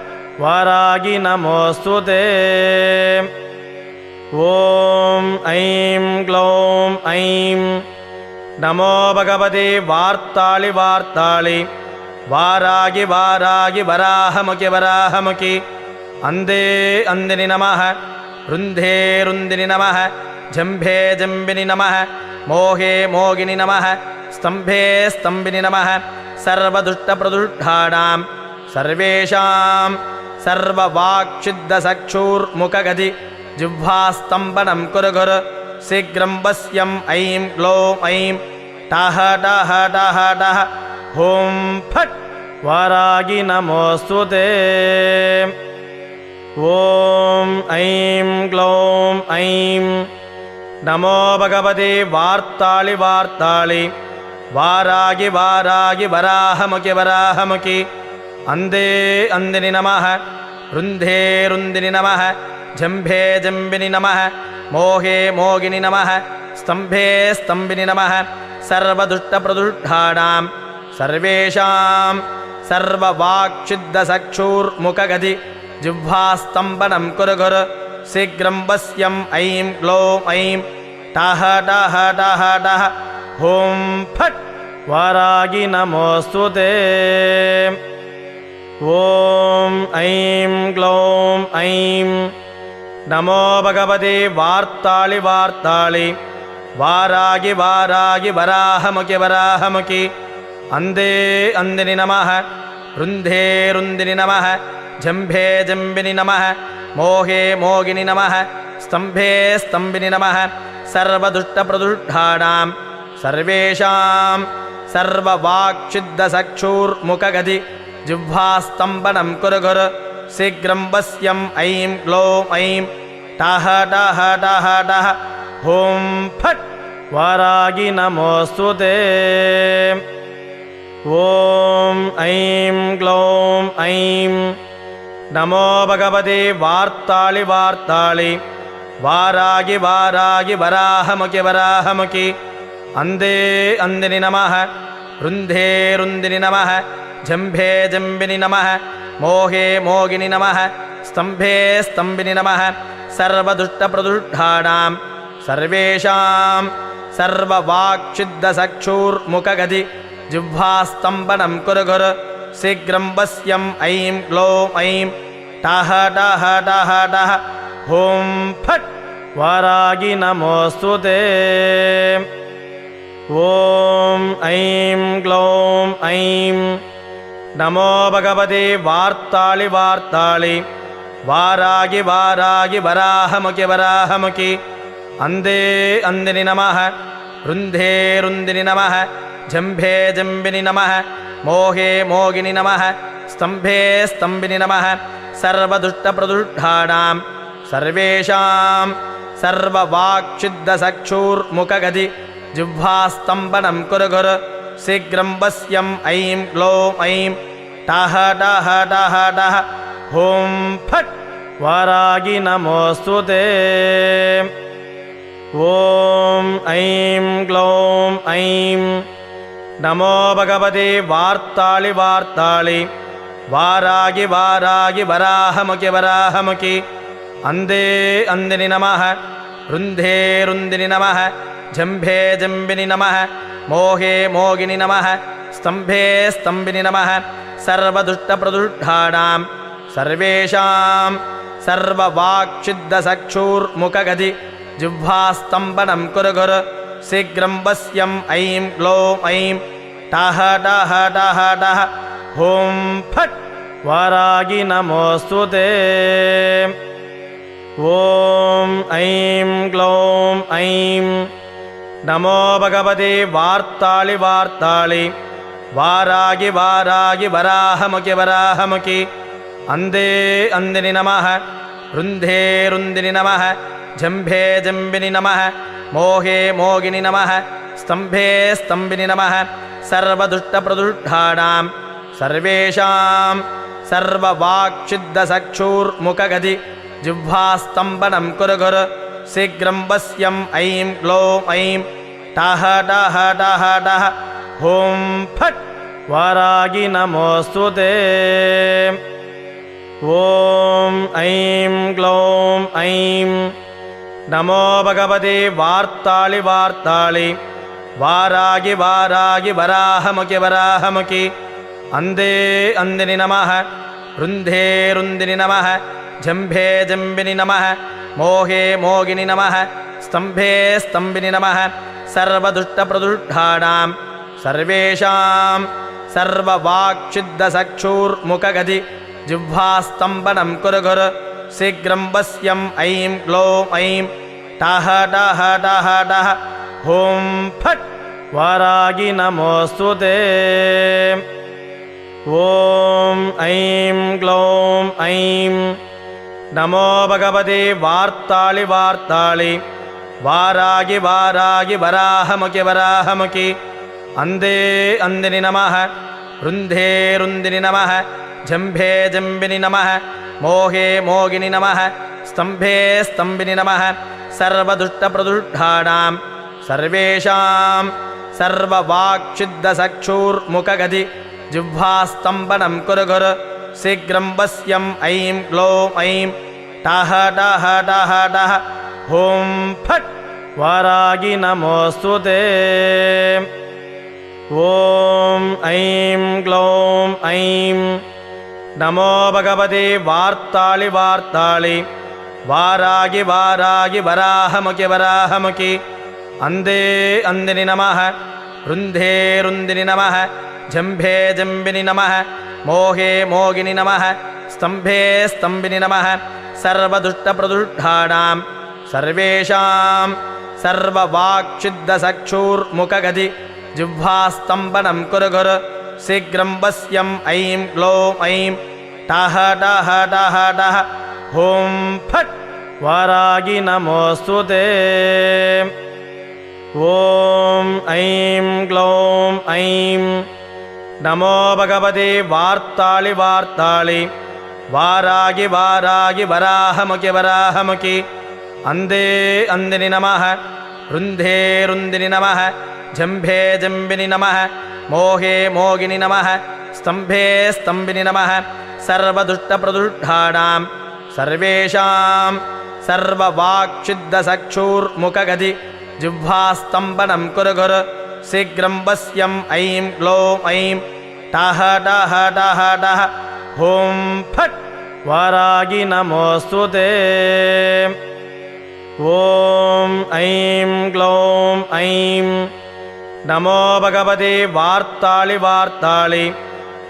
वारागी नमोऽस्तु ते। ॐ ऐं ग्लौं ऐं नमो भगवते वार्ताळि वार्ताळि वारागी वारागी वराहमुखि वराहमुखि अंदे अंदिनि नमः रुन्धे रुन्दिनि नमः जम्भे जम्बिनि नमः मोहे मोगिनि नमः स्तम्भे स्तम्भिनि नमः सर्वदुष्टप्रदुष्टानां सर्वेषां सर्ववाक्सिद्धचक्षुर्मुखगति जिह्वास्तम्भनं कुरु कुरु शीघ्रं वश्यं ऐं ग्लौं ऐं टाह टाह टाह टाह ॐ फट् वारागी नमोऽस्तु ते। ॐ ऐं ग्लौं ऐं नमो भगवते वार्ताळि वार्ताळि वारागी वारागी वराहमुखि वराहमुखि अंदे अंदिनि नमः रुन्धे रुन्दिनि नमः जम्भे जम्बिनि नमः मोहे मोगिनि नमः स्तम्भे स्तम्भिनि नमः सर्वदुष्टप्रदुष्टानां सर्वेषां सर्ववाक्सिद्धचक्षुर्मुखगति जिह्वास्तम्भनं कुरु कुरु शीघ्रं वश्यं ऐं ग्लौं ऐं टाह टाह टाह टाह ॐ फट् वारागी नमोऽस्तु ते। ॐ ऐं ग्लौं ऐं नमो भगवते वार्ताळि वार्ताळि वारागी वारागी वराहमुखि वराहमुखि अंदे अंदिनि नमः रुन्धे रुन्दिनि नमः जम्भे जम्बिनि नमः मोहे मोगिनि नमः स्तम्भे स्तम्भिनि नमः सर्वदुष्टप्रदुष्टानां सर्वेषां सर्ववाक्सिद्धचक्षुर्मुखगति जिह्वास्तम्भनं कुरु कुरु शीघ्रं वश्यं ऐं ग्लौं ऐं टाह टाह टाह टाह ॐ फट् वारागी नमोऽस्तु ते। ॐ ऐं ग्लौं ऐं नमो भगवते वार्ताळि वार्ताळि वारागी वारागी वराहमुखि वराहमुखि अंदे अंदिनि नमः रुन्धे रुन्दिनि नमः जम्भे जम्बिनि नमः मोहे मोगिनि नमः स्तम्भे स्तम्भिनि नमः सर्वदुष्टप्रदुष्टानां सर्वेषां सर्ववाक्सिद्धचक्षुर्मुखगति जिह्वास्तम्भनं कुरु कुरु शीघ्रं वश्यं ऐं ग्लौं ऐं टाह टाह टाह टाह ॐ फट् वारागी नमोऽस्तु ते। ॐ ऐं ग्लौं ऐं नमो भगवते वार्ताळि वार्ताळि वारागी वारागी वराहमुखि वराहमुखि अंदे अंदिनि नमः रुन्धे रुन्दिनि नमः जम्भे जम्बिनि नमः मोहे मोगिनि नमः स्तम्भे स्तम्भिनि नमः सर्वदुष्टप्रदुष्टानां सर्वेषां सर्ववाक्सिद्धचक्षुर्मुखगति जिह्वास्तम्भनं कुरु कुरु शीघ्रं वश्यं ऐं ग्लौं ऐं टाह टाह टाह टाह ॐ फट् वारागी नमोऽस्तु ते। ॐ ऐं ग्लौं ऐं नमो भगवते वार्ताळि वार्ताळि वारागि वारागि वराहमुखि वराहमुखि अन्धे अन्दिनि नमः रुन्धे रुन्दिनि नमः जम्भे जम्बिनि नमः मोहे मोगिनि नमः स्तम्भे स्तम्भिनि नमः सर्वदुष्टप्रदुष्टानां सर्वेषां सर्ववाक्सिद्धचक्षुर्मुखगति जिह्वास्तम्भनं कुरु कुरु शीघ्रं वश्यम् ऐं ग्लौं ऐं टः टः टः टः ॐ फट् वारागि नमोऽस्तु ते ॐ ऐं ग्लौं ऐं नमो भगवते वार्ताळि वार्ताळि वारागि वारागि वराहमुखि वराहमुखि अन्धे अन्दिनि नमः रुन्धे रुन्दिनि नमः जम्भे जम्बिनि नमः मोहे मोगिनि नमः स्तम्भे स्तम्भिनि नमः सर्वदुष्टप्रदुष्टानां सर्वेषां सर्ववाक्सिद्धचक्षुर्मुखगति जिह्वास्तम्भनं कुरु कुरु शीघ्रं वश्यम् ऐं ग्लौं ऐं टः टः टः टः ॐ फट् वारागि नमोऽस्तु ते ॐ ऐं ग्लौं ऐं नमो भगवते वार्ताळि वार्ताळि वारागि वारागि वराहमुखि वराहमुखि अन्धे अन्दिनि नमः रुन्धे रुन्दिनि नमः जम्भे जम्बिनि नमः मोहे मोगिनि नमः स्तम्भे स्तम्भिनि नमः सर्वदुष्टप्रदुष्टानां सर्वेषां सर्ववाक्सिद्धचक्षुर्मुखगति जिह्वास्तम्भनं कुरु कुरु शीघ्रं वश्यम् ऐं ग्लौं ऐं टः टः टः टः ॐ फट् वारागि नमोऽस्तु ते ॐ ऐं ग्लौं ऐं नमो भगवते वार्ताळि वार्ताळि वारागि वारागि वराहमुखि वराहमुखि अन्धे अन्दिनि नमः रुन्धे रुन्दिनि नमः जम्भे जम्बिनि नमः मोहे मोगिनि नमः स्तम्भे स्तम्भिनि नमः सर्वदुष्टप्रदुष्टानां सर्वेषां सर्ववाक्सिद्धचक्षुर्मुखगति जिह्वास्तम्भनं कुरु कुरु शीघ्रं वश्यम् ऐं ग्लौं ऐं टः टः टः टः ॐ फट् वारागि नमोऽस्तु ते ॐ ऐं ग्लौं ऐं नमो भगवते वार्ताळि वार्ताळि वारागि वारागि वराहमुखि वराहमुखि अन्धे अन्दिनि नमः रुन्धे रुन्दिनि नमः जम्भे जम्बिनि नमः मोहे मोगिनि नमः स्तम्भे स्तम्भिनि नमः सर्वदुष्टप्रदुष्टानां सर्वेषां सर्ववाक्सिद्धचक्षुर्मुखगति जिह्वास्तम्भनं कुरु कुरु शीघ्रं वश्यम् ऐं ग्लौं ऐं टः टः टः टः ॐ फट् वारागि नमोऽस्तु ते ॐ ऐं ग्लौं ऐं नमो भगवते वार्ताळि वार्ताळि वारागि वारागि वराहमुखि वराहमुखि अन्धे अन्दिनि नमः रुन्धे रुन्दिनि नमः जम्भे जम्बिनि नमः मोहे मोगिनि नमः स्तम्भे स्तम्भिनि नमः सर्वदुष्टप्रदुष्टानां सर्वेषां सर्ववाक्सिद्धचक्षुर्मुखगति जिह्वास्तम्भनं कुरु कुरु शीघ्रं वश्यम् ऐं ग्लौं ऐं टः टः टः टः ॐ फट् वारागि नमोऽस्तु ते ॐ ऐं ग्लौं ऐं नमो भगवते वार्ताळि वार्ताळि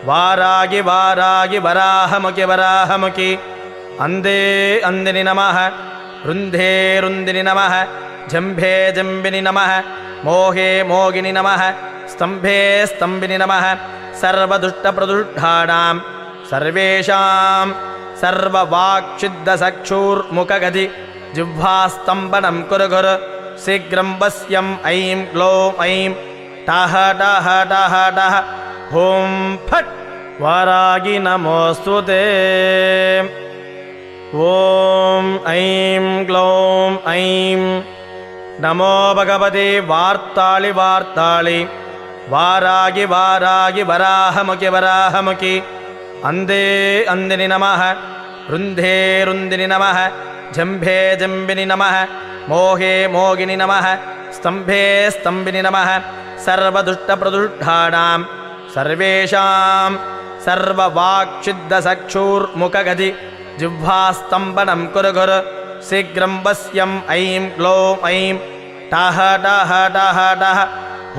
वारागि वारागि वराहमुखि वराहमुखि अन्धे अन्दिनि नमः रुन्धे रुन्दिनि नमः जम्भे जम्बिनि नमः मोहे मोगिनि नमः स्तम्भे स्तम्भिनि नमः सर्वदुष्टप्रदुष्टानां सर्वेषां सर्ववाक्सिद्धचक्षुर्मुखगति जिह्वास्तम्भनं कुरु कुरु शीघ्रं वश्यम् ऐं ग्लौं ऐं टः टः टः टः ॐ फट् वारागि नमोऽस्तु ते ॐ ऐं ग्लौं ऐं நமோ பகவதி வார்த்தாளி வார்த்தாளி வாராகி வாராகி வராஹமுகி வராஹமுகி அந்தே அந்தினி நமः ருந்தே ருந்தினி நமः ஜம்பே ஜம்பினி நமः மோகே மோகினி நமः ஸ்தம்பே ஸ்தம்பினி நமः சர்வதுஷ்டபிரதுஷ்டானாம் சர்வேஷாம் சர்வவாக்சித்தசக்ஷூர்முககதி ஜிஹ்வாஸ்தம்பனம் குரு குரு சீக்கிரம் வஸ்யம் ஐம் க்ளோம் ஐம் டஹ டஹ டஹ டஹ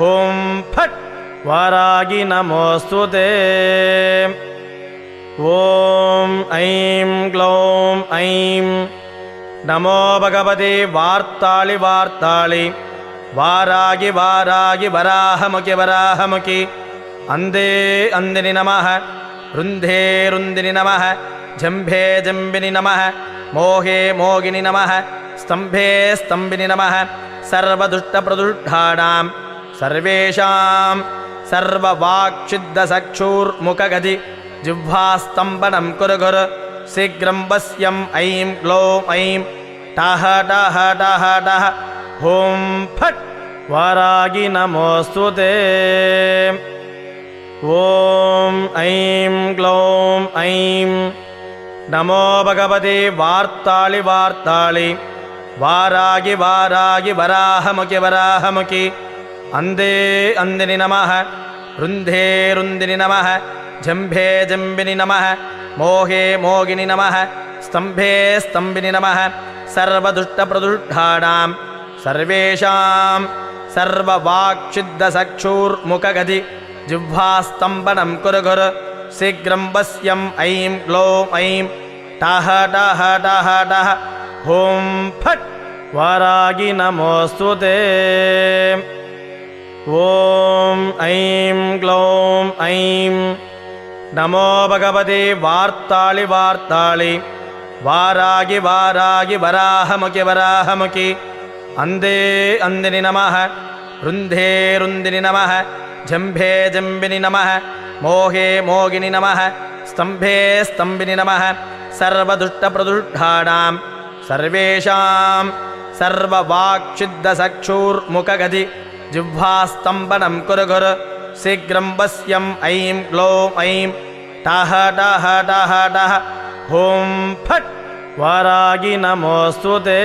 ஓம் ஃபட் வாராகி நமோஸ்துதே ஓம் ஐம் க்ளோம் ஐம் நமோ பகவதி வார்த்தாளி வார்த்தாளி வாராகி வாராகி வராஹமுகி வராஹமுகி அந்தே அந்தினி நமः ருந்தே ருந்தினி நமः ஜம்பே ஜம்பினி நமः மோகே மோகினி நமः ஸ்தம்பே ஸ்தம்பினி நமः சர்வதுஷ்டபிரதுஷ்டானாம் சர்வேஷாம் சர்வவாக்சித்தசக்ஷூர்முககதி ஜிஹ்வாஸ்தம்பனம் குரு குரு சீக்கிரம் வஸ்யம் ஐம் க்ளோம் ஐம் டஹ டஹ டஹ டஹ ஓம் ஃபட் வாராகி நமோஸ்துதே ஓம் ஐம் க்ளோம் ஐம் நமோ பகவதி வார்த்தாளி வார்த்தாளி வாராகி வாராகி வராஹமுகி வராஹமுகி அந்தே அந்தினி நமः ருந்தே ருந்தினி நமः ஜம்பே ஜம்பினி நமः மோகே மோகினி நமः ஸ்தம்பே ஸ்தம்பினி நமः சர்வதுஷ்டபிரதுஷ்டானாம் சர்வேஷாம் சர்வவாக்சித்தசக்ஷூர்முககதி ஜிஹ்வாஸ்தம்பனம் குரு குரு சீக்கிரம் வஸ்யம் ஐம் க்ளோம் ஐம் டஹ டஹ டஹ டஹ ஓம் ஃபட் வாராகி நமோஸ்துதே ஓம் ஐம் க்ளோம் ஐம் நமோ பகவதி வார்த்தாளி வார்த்தாளி வாராகி வாராகி வராஹமுகி வராஹமுகி அந்தே அந்தினி நமः ருந்தே ருந்தினி நமः ஜம்பே ஜம்பினி நமः மோகே மோகினி நமः ஸ்தம்பே ஸ்தம்பினி நமः சர்வதுஷ்டபிரதுஷ்டானாம் சர்வேஷாம் சர்வவாக்சித்தசக்ஷூர்முககதி ஜிஹ்வாஸ்தம்பனம் குரு குரு சீக்கிரம் வஸ்யம் ஐம் க்ளோம் ஐம் டஹ டஹ டஹ டஹ ஓம் ஃபட் வாராகி நமோஸ்துதே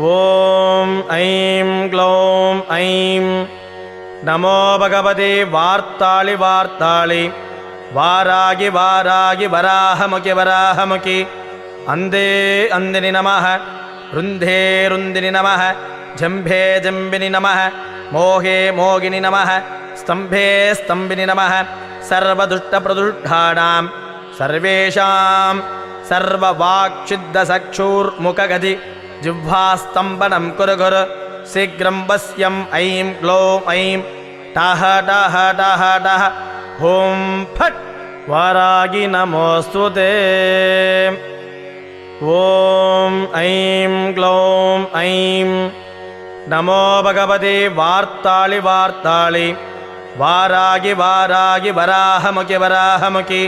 ஓம் ஐம் க்ளோம் ஐம் நமோ பகவதி வார்த்தாளி வார்த்தாளி வாராகி வாராகி வராஹமுகி வராஹமுகி அந்தே அந்தினி நமः ருந்தே ருந்தினி நமः ஜம்பே ஜம்பினி நமः மோகே மோகினி நமः ஸ்தம்பே ஸ்தம்பினி நமः சர்வதுஷ்டபிரதுஷ்டானாம் சர்வேஷாம் சர்வவாக்சித்தசக்ஷூர்முககதி ஜிஹ்வாஸ்தம்பனம் குரு குரு சீக்கிரம் வஸ்யம் ஐம் க்ளோம் ஐம் டஹ டஹ டஹ டஹ ஓம் ஃபட் வாராகி நமோஸ்துதே ஓம் ஐம் க்ளோம் ஐம் நமோ பகவதி வார்த்தாளி வார்த்தாளி வாராகி வாராகி வராஹமுகி வராஹமுகி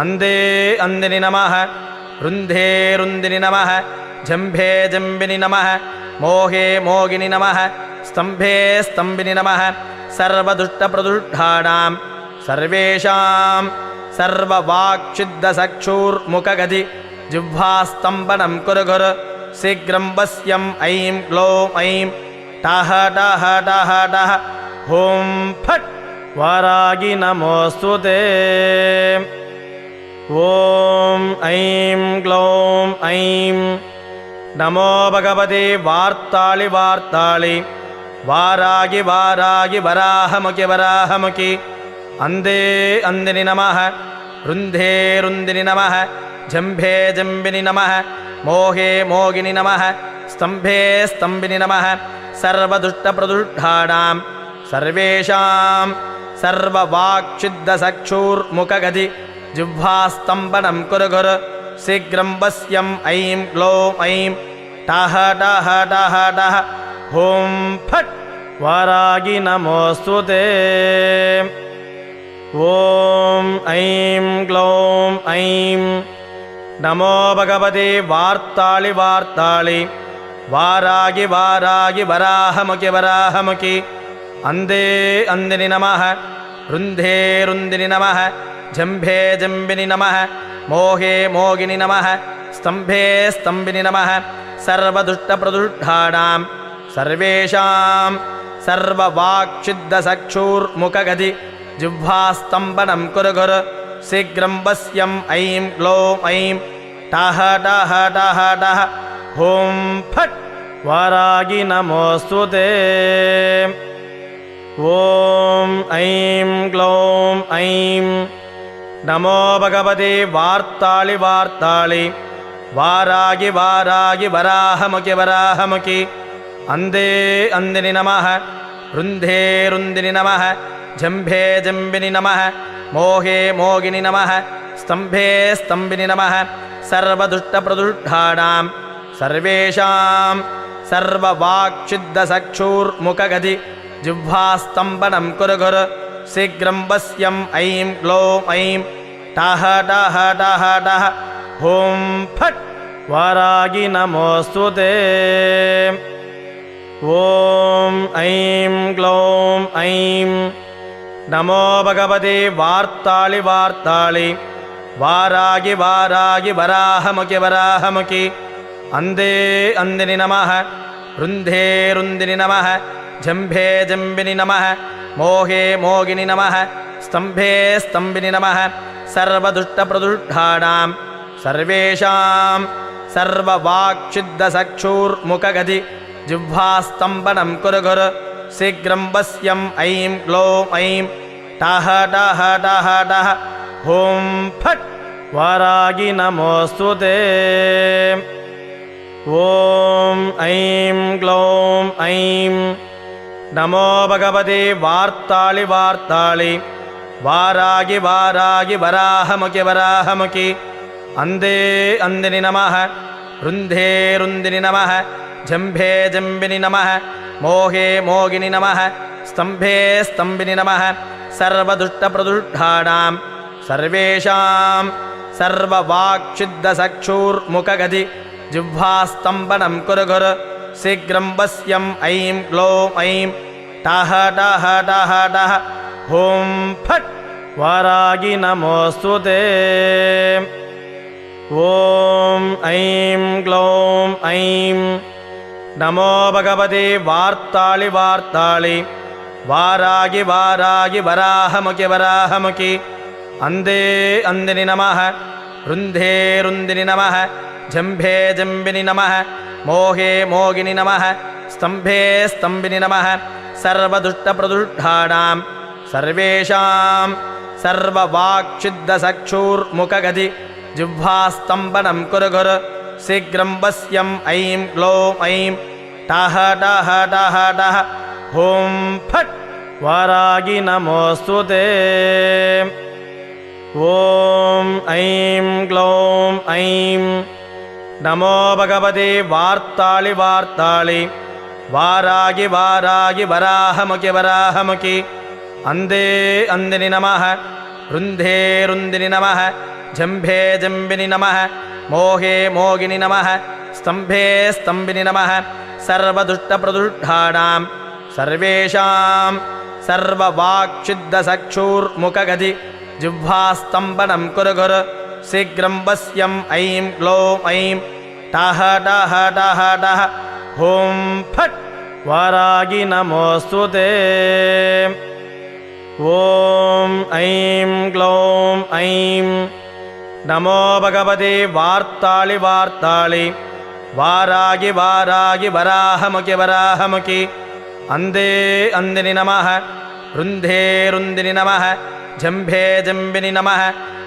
அந்தே அந்தினி நமः ருந்தே ருந்தினி நமः ஜம்பே ஜம்பினி நமः மோகே மோகினி நமः ஸ்தம்பே ஸ்தம்பினி நமः சர்வதுஷ்டபிரதுஷ்டானாம் சர்வேஷாம் சர்வவாக்சித்தசக்ஷூர்முககதி ஜிஹ்வாஸ்தம்பனம் குரு குரு சீக்கிரம் வஸ்யம் ஐம் க்ளோம் ஐம் டஹ டஹ டஹ டஹ ஓம் ஃபட் வாராகி நமோஸ்துதே ஓம் ஐம் க்ளோம் ஐம் நமோ பகவதி வார்த்தாளி வார்த்தாளி வாராகி வாராகி வராஹமுகி வராஹமுகி அந்தே அந்தினி நமः ருந்தே ருந்தினி நமः ஜம்பே ஜம்பினி நமः மோகே மோகினி நமः ஸ்தம்பே ஸ்தம்பினி நமः சர்வதுஷ்டபிரதுஷ்டானாம் சர்வேஷாம் சர்வவாக்சித்தசக்ஷூர்முககதி ஜிஹ்வாஸ்தம்பனம் குரு குரு சீக்கிரம் வஸ்யம் ஐம் க்ளோம் ஐம் டஹ டஹ டஹ டஹ ஓம் ஃபட் வாராகி நமோஸ்துதே ஓம் ஐம் க்ளோம் ஐம் நமோ பகவதி வார்த்தாளி வார்த்தாளி वारागि वारागि वराहमुखि वराहमुखि अंदे अंदिनि नमः रुन्धे रुन्दिनि नमः जम्भे जम्बिनि नमः मोहे मोगिनि नमः स्तम्भे स्तम्भिनि नमः सर्वदुष्टप्रदुष्टानां सर्वेषां सर्ववाक्सिद्धचक्षुर्मुखगति जिह्वास्तम्भनं कुरु कुरु शीघ्रं वश्यम् ऐं ग्लौं ऐं टाह टाह टाह टाह ॐ फट् वारागि नमोऽस्तुते ॐ ऐं ग्लौं ऐं नमो भगवते वार्ताळि वार्ताळि वारागि वारागि वराहमुखि वराहमुखि अंदे अंदिनि नमः रुन्धे रुन्दिनि नमः जम्भे जम्बिनि नमः मोहे मोगिनि नमः स्तम्भे स्तम्भिनि नमः सर्वदुष्टप्रदुष्टानां सर्वेषां सर्ववाक्सिद्धचक्षुर्मुखगति जिह्वास्तम्भनं कुरु कुरु शीघ्रं वश्यम् ऐं ग्लौं ऐं टाह टाह टाह टाह ॐ फट् वारागि नमोऽस्तुते ॐ ऐं ग्लौं ऐं नमो भगवते वार्ताळि वार्ताळि वारागि वारागि वराहमुखि वराहमुखि अंदे अंदिनि नमः रुन्धे रुन्दिनि नमः जम्भे जम्बिनि नमः मोहे मोगिनि नमः स्तम्भे स्तम्भिनि नमः सर्वदुष्टप्रदुष्टानां सर्वेषां सर्ववाक्सिद्धचक्षुर्मुखगति जिह्वास्तम्भनं कुरु कुरु शीघ्रं वश्यम् ऐं ग्लौं ऐं टाह टाह टाह टाह ॐ फट् वारागि नमोऽस्तुते ॐ ऐं ग्लौं ऐं नमो भगवते वार्ताळि वार्ताळि वारागि वारागि वराहमुखि वराहमुखि अंदे अंदिनि नमः रुन्धे रुन्दिनि नमः जम्भे जम्बिनि नमः मोहे मोगिनि नमः स्तम्भे स्तम्भिनि नमः सर्वदुष्टप्रदुष्टानां सर्वेषां सर्ववाक्सिद्धचक्षुर्मुखगति जिह्वास्तम्भनं कुरु कुरु शीघ्रं वश्यम् ऐं ग्लौं ऐं टाह टाह टाह टाह ॐ फट् वारागि नमोऽस्तुते ॐ ऐं ग्लौं ऐं नमो भगवते वार्ताळि वार्ताळि वारागि वारागि वराहमुखि वराहमुखि अंदे अंदिनि नमः रुन्धे रुन्दिनि नमः जम्भे जम्बिनि नमः मोहे मोगिनि नमः स्तम्भे स्तम्भिनि नमः सर्वदुष्टप्रदुष्टानां सर्वेषां सर्ववाक्सिद्धचक्षुर्मुखगति जिह्वास्तम्भनं कुरु कुरु शीघ्रं वश्यम् ऐं ग्लौं ऐं टाह टाह टाह टाह ॐ फट् वारागि नमोऽस्तुते ॐ ऐं ग्लौं ऐं नमो भगवते वार्ताळि वार्ताळि वारागि वारागि वराहमुखि वराहमुखि अंदे अंदिनि नमः रुन्धे रुन्दिनि नमः जम्भे जम्बिनि नमः मोहे मोगिनि नमः स्तम्भे स्तम्भिनि नमः सर्वदुष्टप्रदुष्टानां सर्वेषां सर्ववाक्सिद्धचक्षुर्मुखगति जिह्वास्तम्भनं कुरु कुरु शीघ्रं वश्यम् ऐं ग्लौं ऐं टाह टाह टाह टाह ॐ फट् वारागि नमोऽस्तुते ॐ ऐं ग्लौं ऐं नमो भगवते वार्ताळि वार्ताळि वारागि वारागि वराहमुखि वराहमुखि अंदे अंदिनि नमः रुन्धे रुन्दिनि नमः जम्भे जम्बिनि नमः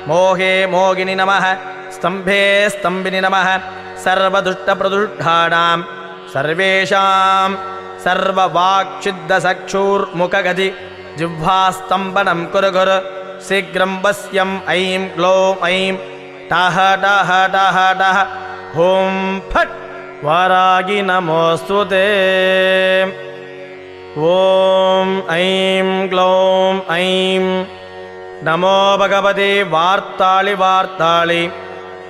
मोहे मोगिनि नमः स्तम्भे स्तम्भिनि नमः सर्वदुष्टप्रदुष्टानां सर्वेषां सर्ववाक्सिद्धचक्षुर्मुखगति जिह्वास्तम्भनं कुरु कुरु शीघ्रं वश्यम् ऐं ग्लौं ऐं टाह टाह टाह टाह ॐ फट् वारागि नमोऽस्तुते ॐ ऐं ग्लौं ऐं नमो भगवते वार्ताळि वार्ताळि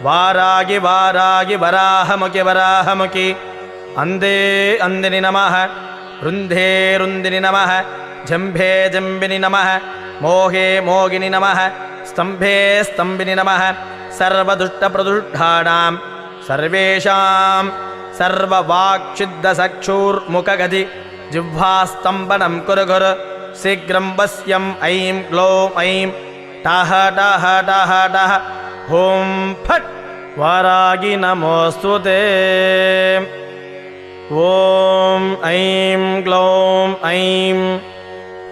वारागि वारागि वराहमुखि वराहमुखि अन्धे अन्दिनि नमः रुन्धे रुन्दिनि नमः जम्भे जम्बिनि नमः मोहे मोगिनि नमः स्तम्भे स्तम्भिनि नमः सर्वदुष्टप्रदुष्टानां सर्वेषां सर्ववाक्सिद्धचक्षुर्मुखगति जिह्वास्तम्भनं कुरु कुरु शीघ्रं वश्यम् ऐं ग्लौं ऐं टः टः टः टः ॐ फट् वारागी नमोऽस्तु ते ॐ ऐं ग्लौं ऐं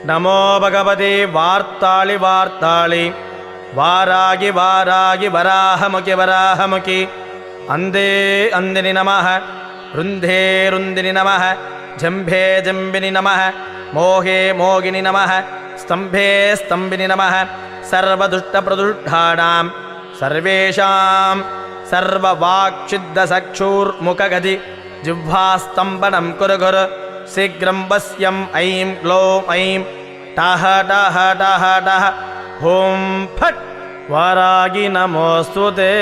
नमो भगवते वार्ताळि वार्ताळि वारागी वारागी वराहमुखि वराहमुखि अन्धे अन्दिनि नमः रुन्धे रुन्दिनि नमः जम्भे जम्बिनि नमः मोहे मोगिनि नमः स्तम्भे स्तम्भिनि नमः सर्वदुष्टप्रदुष्टानां सर्वेषां सर्ववाक्सिद्धचक्षुर्मुखगति जिह्वास्तम्भनं कुरु कुरु शीघ्रं वश्यम् ऐं ग्लौं ऐं टः टः टः टः ॐ फट् वारागी नमोऽस्तु ते